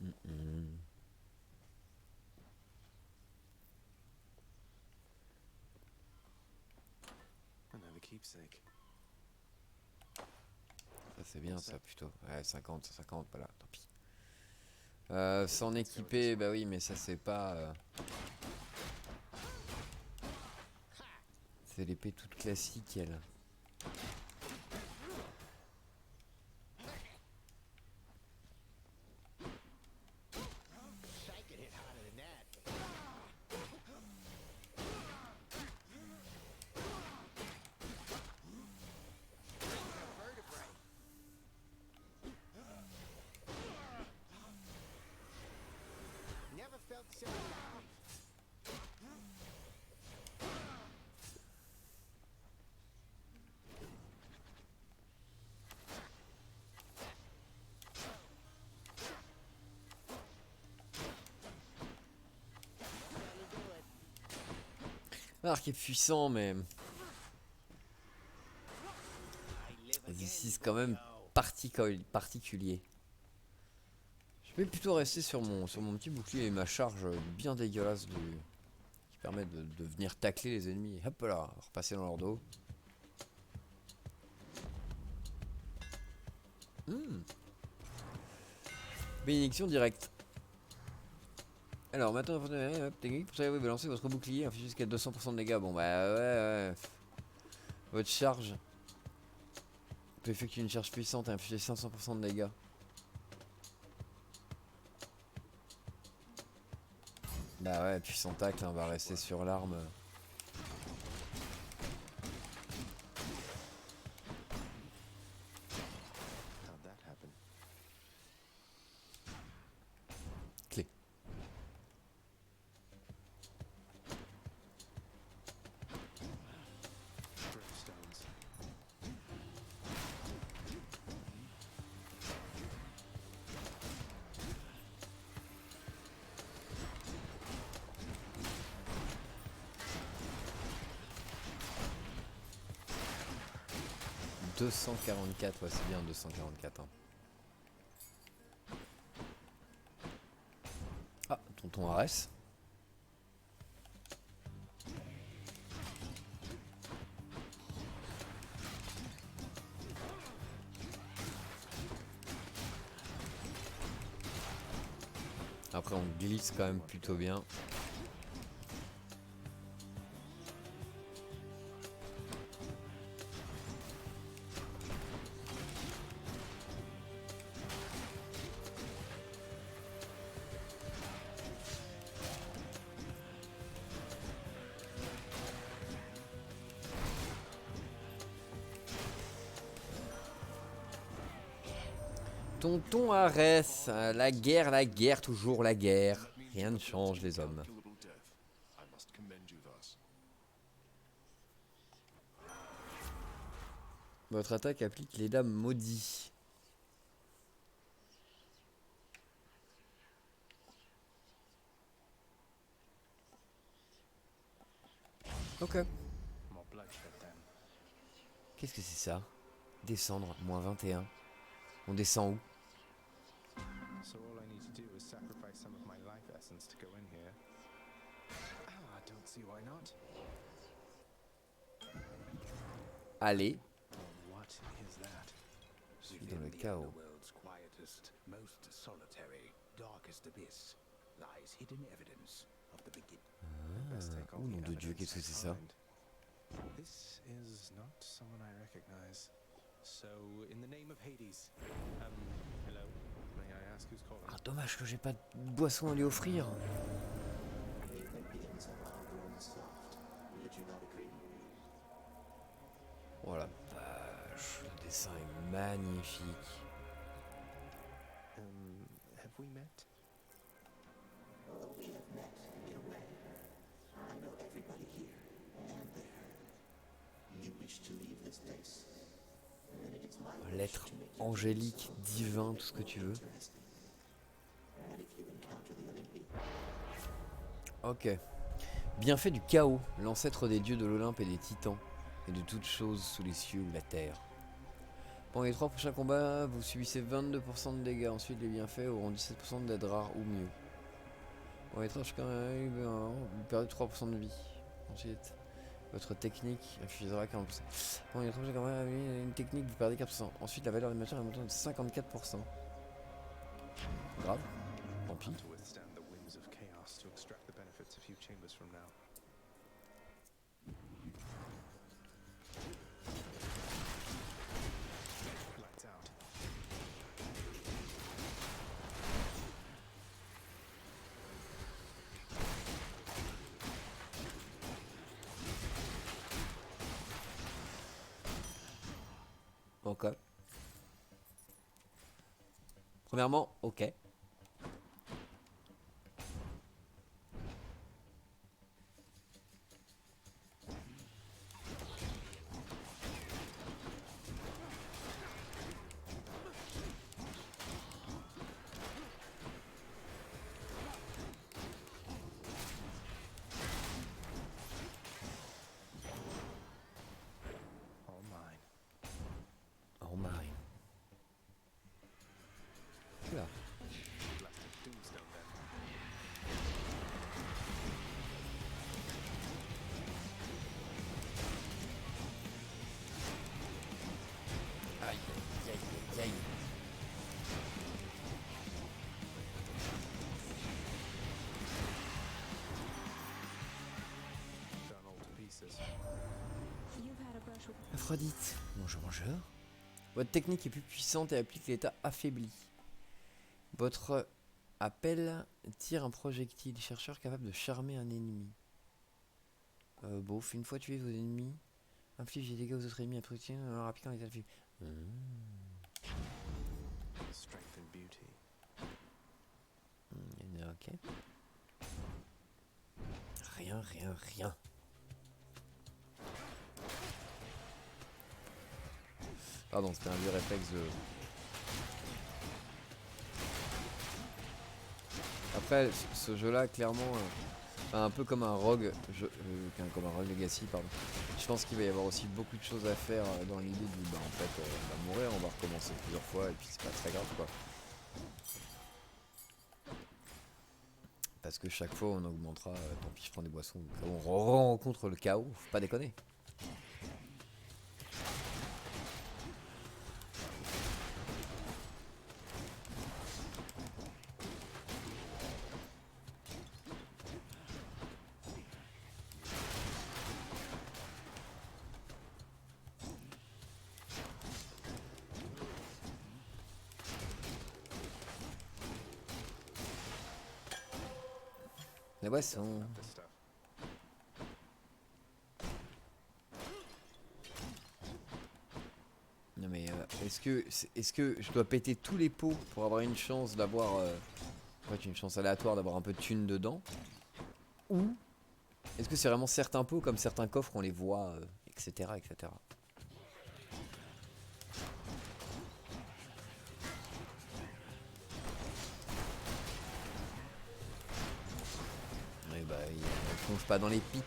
Another keepsake.
Ça c'est bien ça plutôt. Ouais, 50, 150, voilà, tant pis. S'en équiper, bah oui, mais ça c'est pas... C'est l'épée toute classique, elle.
Never felt so
L'arc est puissant, mais... Ici, c'est quand même particulier. Je vais plutôt rester sur mon petit bouclier et ma charge bien dégueulasse qui permet de venir tacler les ennemis. Hop là, repasser dans leur dos. Bénédiction directe. Alors maintenant, technique pour ça, vous lancer votre bouclier, inflige jusqu'à 200% de dégâts. Bon bah ouais. Votre charge peut effectuer une charge puissante et infliger 500% de dégâts. Bah ouais, puissant tacle, on va rester sur l'arme.
How'd that happen?
Clé.
Stones.
« 244, ouais c'est bien 244 hein. Ah, tonton Arès. Après on glisse quand même plutôt bien. Tonton Arès, la guerre, toujours la guerre. Rien ne change les hommes.
I must commend you thus.
Votre attaque applique les dames maudits. Ok.
More bloodshed then.
Qu'est-ce que c'est ça? Descendre, moins 21. On descend où?
So all I need to do is sacrifice some of my life essence to go in here.
Ah, I don't see why not.
Allez.
What is that?
Je suis dans le
Within the
chaos.
underworld's quietest, most solitary, darkest abyss lies hidden evidence of the beginning.
Best take all
Oh
the
nom de Dieu,
evidence
qu'est-ce que
I
c'est ça?
find. This is not someone I recognize.
So, in the name of Hades, hello, may I ask who's calling?
Ah, dommage que j'ai pas de boisson à lui offrir. Oh la vache, le dessin est magnifique.
Have we met?
L'être angélique, divin, tout ce que tu veux. Ok. Bienfait du chaos, l'ancêtre des dieux de l'Olympe et des titans, et de toutes choses sous les cieux ou la terre. Pendant les 3 prochains combats, vous subissez 22% de dégâts. Ensuite, les bienfaits auront 17% d'aide rare ou mieux. Pendant les 3 prochains combats, vous perdez 3% de vie. Ensuite, votre technique infligera 40%. Pendant les 3 prochains combats, une technique, vous perdez 4%. Ensuite, la valeur des matières est montée de 54%. Grave. Tant pis.
To withstand the winds of chaos to extract the benefits a few chambers from now. Lights out.
Ok. Premièrement, ok.
All mine.
Oh my. Oula.
Blasted tombstone then.
Aïe, aïe, aïe, aïe.
Done all to pieces.
Aphrodite. Bonjour, bonjour. Votre technique est plus puissante et applique l'état affaibli. Votre appel tire un projectile chercheur capable de charmer un ennemi. Bof, une fois tué vos ennemis, inflige des dégâts aux autres ennemis introduits en leur appliquant l'état affaibli.
Strength and beauty.
Ok. Rien, rien, rien. Pardon, c'était un vieux réflexe de... Après, ce jeu-là, clairement, un peu comme un Rogue, comme un Rogue Legacy, pardon. Je pense qu'il va y avoir aussi beaucoup de choses à faire dans l'idée du, en fait, on va mourir, on va recommencer plusieurs fois, et puis c'est pas très grave, quoi. Parce que chaque fois, on augmentera, tant pis, je prends des boissons, on rencontre le chaos, faut pas déconner. Les boissons.
This stuff.
Non mais est-ce que je dois péter tous les pots pour avoir une chance d'avoir en fait une chance aléatoire d'avoir un peu de thune dedans, ou est-ce que c'est vraiment certains pots comme certains coffres on les voit etc etc. Et bah il plonge pas dans les pics.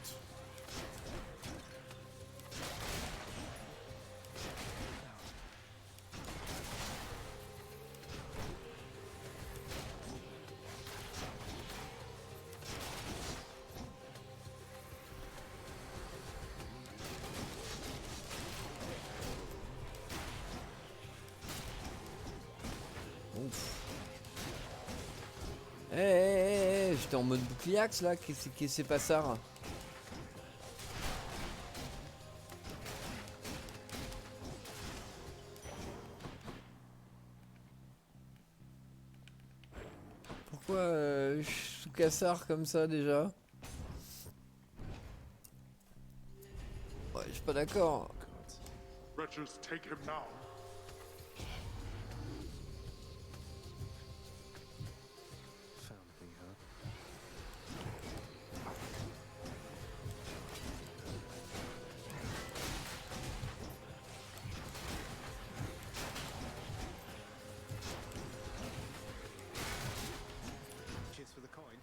J'étais en mode boucliax là, qu'est-ce que c'est pas ça? Pourquoi je suis sous cassard comme ça déjà? Ouais, je suis pas d'accord.
Wretches, take him now.
Found me, huh? Cheers for the coin.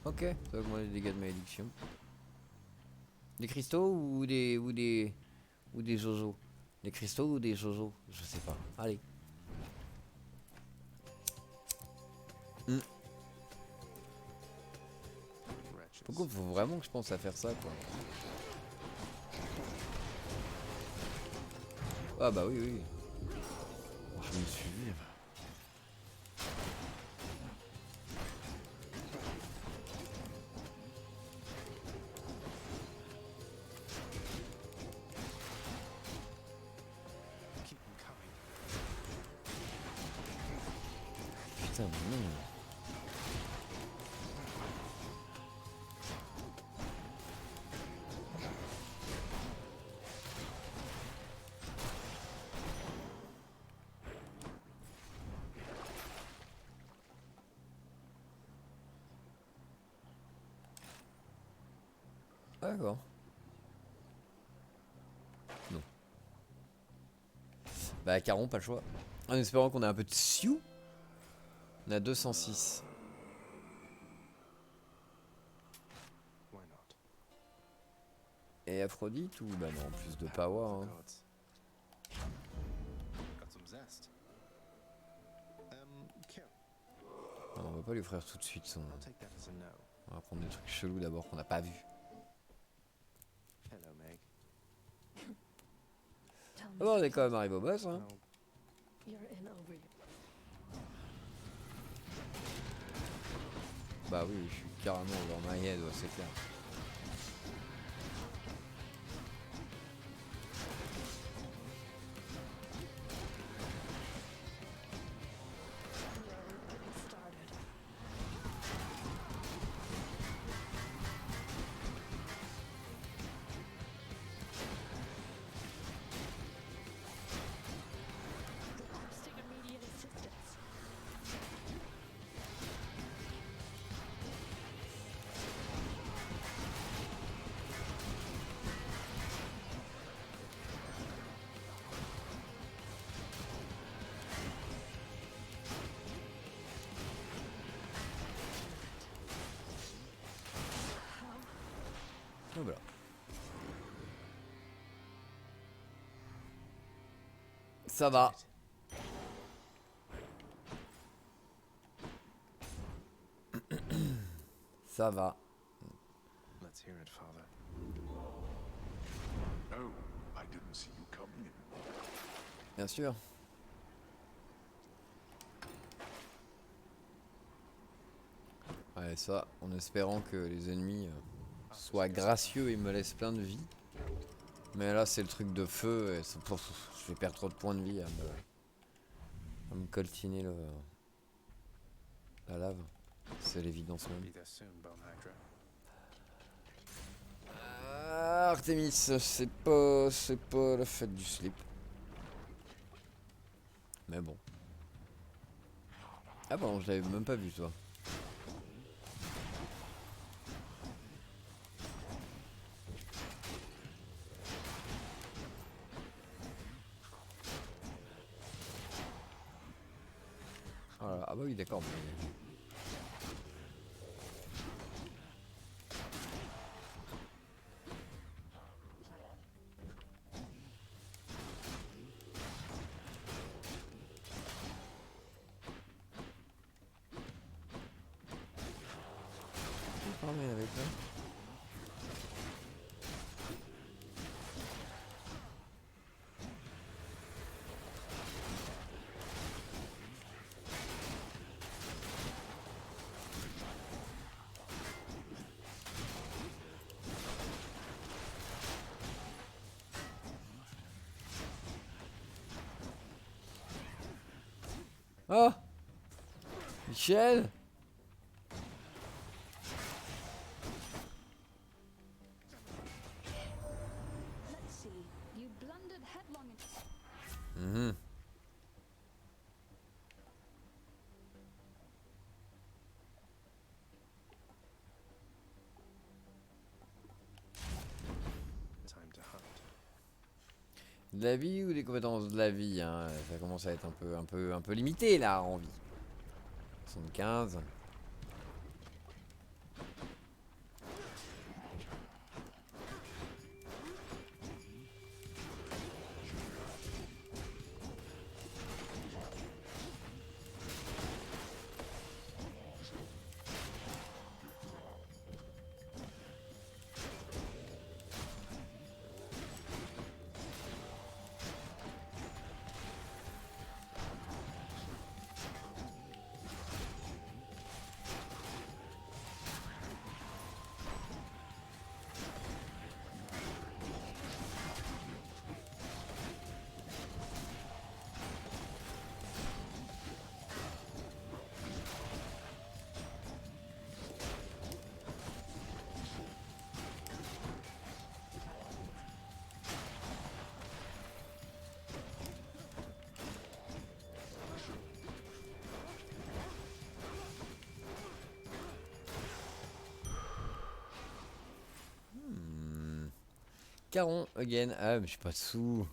Ok, ça va augmenter les dégâts de malédiction. Des cristaux ou des Jojo? Des cristaux ou des Jojo? Je sais pas. Allez. Pourquoi faut vraiment que je pense à faire ça quoi? Ah bah oui oui. Je me suis vu.
Keep them coming.
Putain mais non. D'accord. Non. Bah Caron, pas le choix. En espérant qu'on ait un peu de Sioux. On a 206.
Why not?
Et Aphrodite ou bah non, plus de power. Hein.
Got some zest. Kill.
Non, on va pas lui offrir tout de suite son.
I'll take that as a no.
On va prendre des trucs chelous d'abord qu'on n'a pas vu.
Hello, Meg.
Tell me
Ah bon, on est quand même arrivé au boss. Hein.
Oh,
you're in over you.
Bah oui, je suis carrément dans ma head, ouais, c'est clair.
Get started. Requesting immediate assistance.
Donc voilà. Ça va. Ça va.
let's hear it, Father.
No, I didn't see you come in.
Bien sûr. Ouais, ça, en espérant que les ennemis soient gracieux et me laissent plein de vie. Mais là, c'est le truc de feu et je vais perdre trop de points de vie à me coltiner la lave. C'est l'évidence même.
Be there soon, Bone Hydra.
Ah, Artemis, c'est pas la fête du slip. Mais bon. Ah bon, je l'avais même pas vu toi. Voilà. Ah bah oui d'accord. Mais... mais avec là. Oh Michel.
Let's see. You blundered headlong into...
Mhm.
Time to hunt.
De la vie ou des compétences de la vie hein. Ça commence à être un peu limité là en vie. 75. Caron again. Ah mais j'ai pas de sous.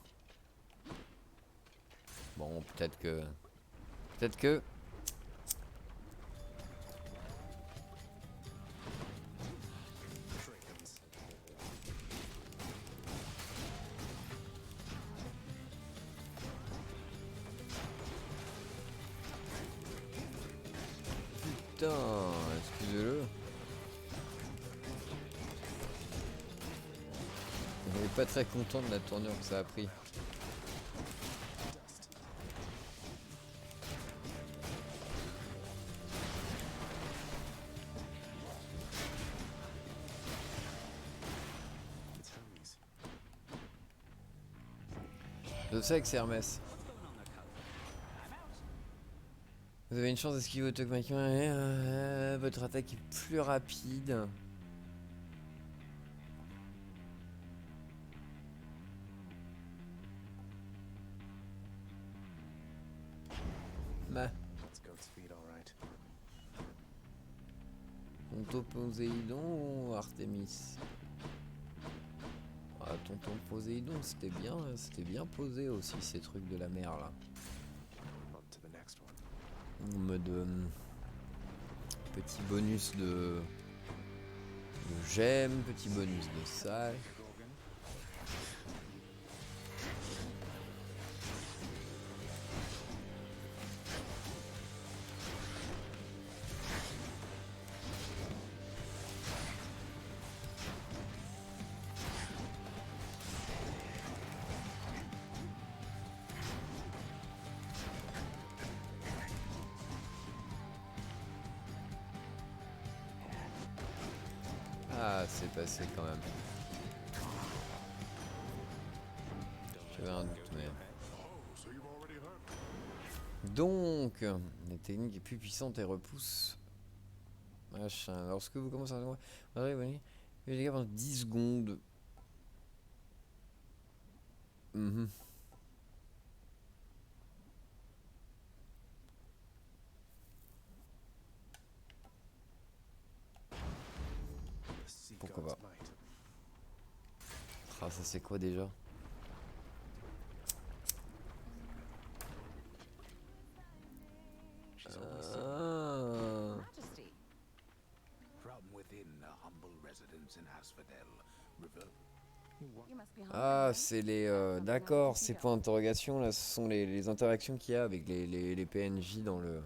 Bon peut-être que... Peut-être que... Putain, excusez-le. On n'est pas très content de la tournure que ça a pris. Je sais que c'est Hermès. Vous avez une chance d'esquiver automatiquement. Votre attaque est plus rapide. Bah. Tonton Poséidon ou Artemis? Ah, tonton Poséidon, c'était bien posé aussi ces trucs de la mer là. En mode petit bonus de gemme, petit bonus de salle. Ah, c'est passé quand même. J'avais un doute, mais... Donc, les techniques les plus puissantes et repoussent. Machin. Lorsque vous commencez à... les dégâts pendant 10 secondes. Pourquoi pas. Ah, ça c'est quoi déjà? Ah, c'est les... D'accord, ces points d'interrogation là, ce sont les interactions qu'il y a avec les PNJ dans le...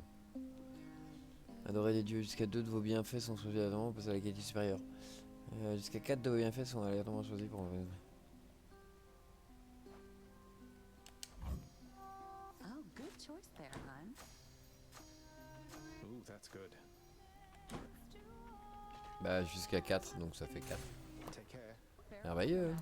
Adorer les dieux, jusqu'à 2 de vos bienfaits sont choisis aléatoirement pour passer à la qualité supérieure. Jusqu'à 4 de vos bienfaits sont aléatoirement choisis pour... Bah jusqu'à 4, donc ça fait 4. Merveilleux.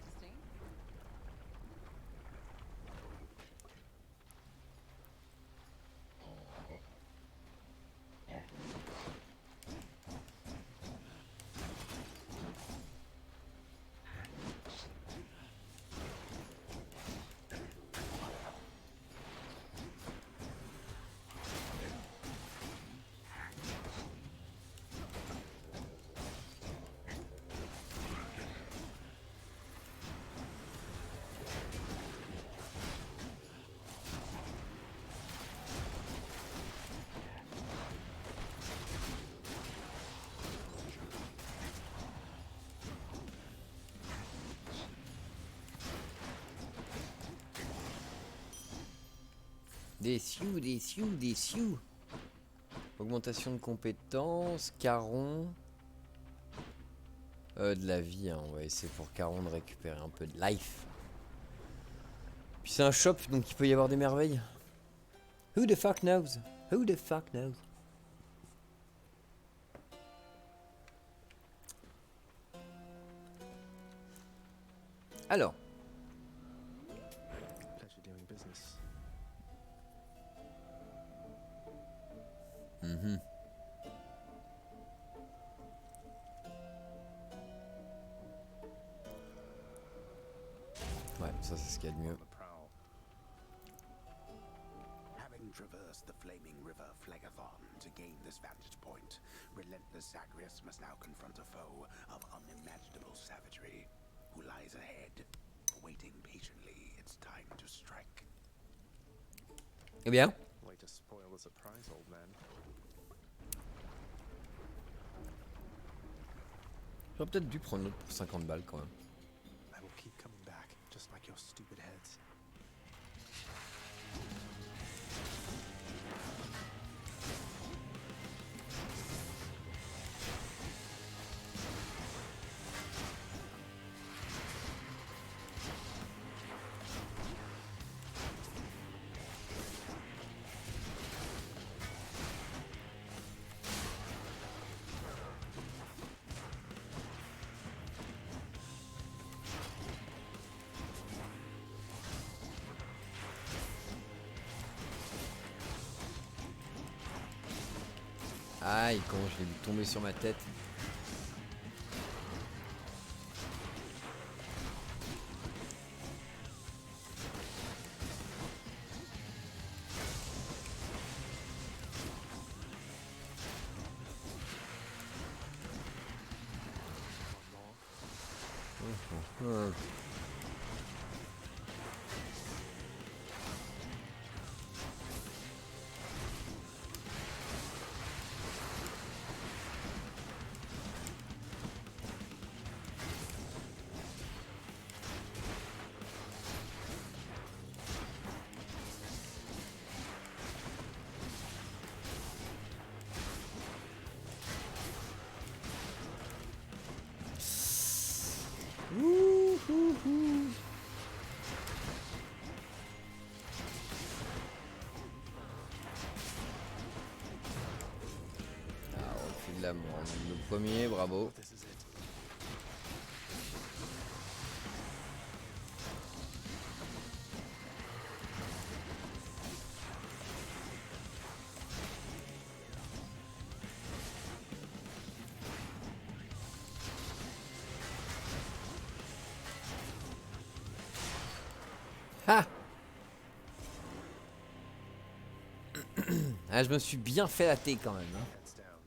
Des sioux, des sioux, des sioux. Augmentation de compétences, Caron. De la vie, hein. On va essayer pour Caron de récupérer un peu de life. Puis c'est un shop, donc il peut y avoir des merveilles. Who the fuck knows? Who the fuck knows? Alors.
Pleasure doing business.
Mhm. Ouais, ça c'est ce qu'il y a de mieux.
On the prowl.
Having traversed the flaming river Phlegethon to gain this vantage point, relentless Zagreus must now confront a foe of unimaginable savagery, who lies ahead, waiting patiently its time to strike.
Eh bien,
Way to spoil the surprise, old man.
j'aurais peut-être dû prendre l'autre pour 50 balles quand même.
I will keep coming back, just like your stupid heads.
Aïe, comment je l'ai vu tomber sur ma tête. Ah, on fait de la mort. Le premier, bravo.
This is it.
Ah Ah, je me suis bien fait la thé quand même. Hein.
Heads down.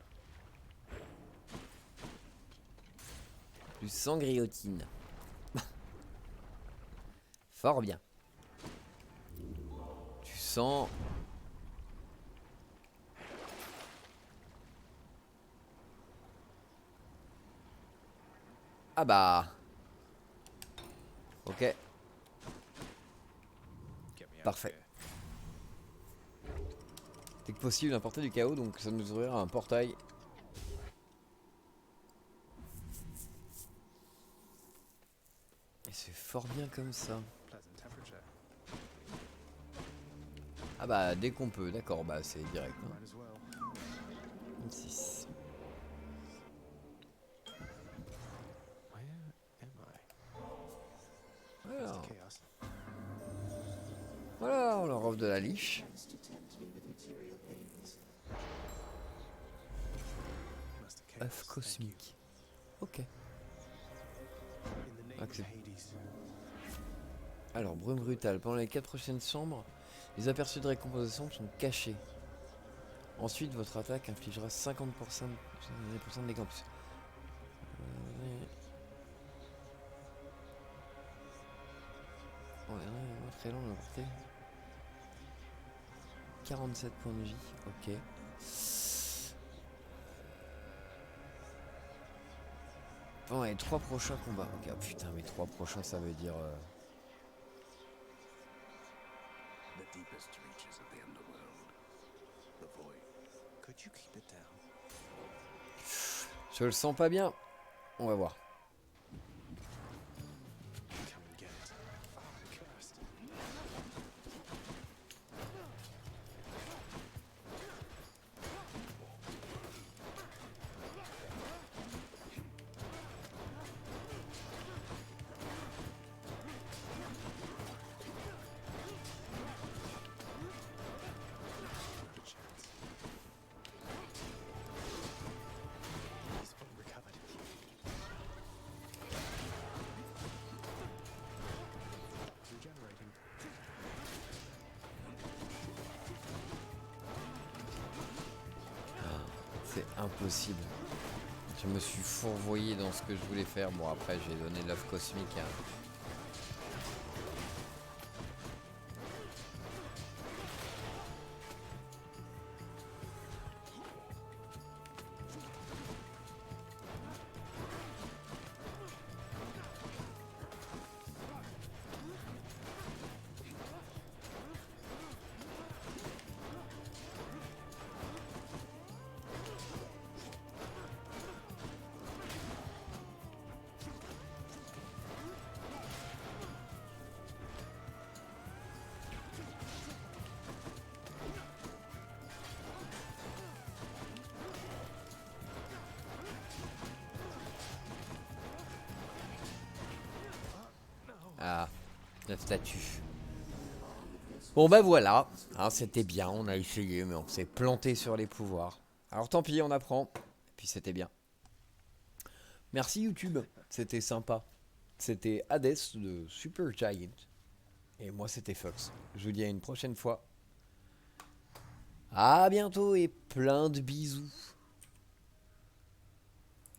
Du sang griotine. Fort bien. Tu sens... Ah bah... Ok,
Get me out
parfait.
of here.
Dès que possible, importer du chaos, donc ça nous ouvrira un portail. Et c'est fort bien comme ça.
Pleasant temperature.
Ah bah, dès qu'on peut, d'accord, bah c'est direct. Hein.
Might as well.
26.
Where am I?
Voilà.
Chaos.
Voilà, on leur offre de la liche.
Must have chaos.
Œuf cosmique. Ok.
In the name of
Accepte.
Hades.
Alors, brume brutale. Pendant les 4 prochaines chambres, les aperçus de récompensation sont cachés. Ensuite, votre attaque infligera 50% de dégâts en plus. Très long à porter. 47 points de vie, ok. Pendant les 3 prochains combats. Ok, ah, putain, mais 3 prochains, ça veut dire...
The deepest reaches of the
you keep it down?
Je le sens pas bien. On va voir.
Come and get it. Oh, I'm cursed. He's fully recovered. Regenerating.
C'est impossible. Je me suis fourvoyé dans ce que je voulais faire. Bon, après, j'ai donné l'œuf cosmique. Hein. Ah, la statue. Bon bah voilà, hein, c'était bien, on a essayé, mais on s'est planté sur les pouvoirs. Alors tant pis, on apprend. Et puis c'était bien. Merci YouTube, c'était sympa. C'était Hades de Super Giant. Et moi c'était Fox. Je vous dis à une prochaine fois. À bientôt et plein de bisous.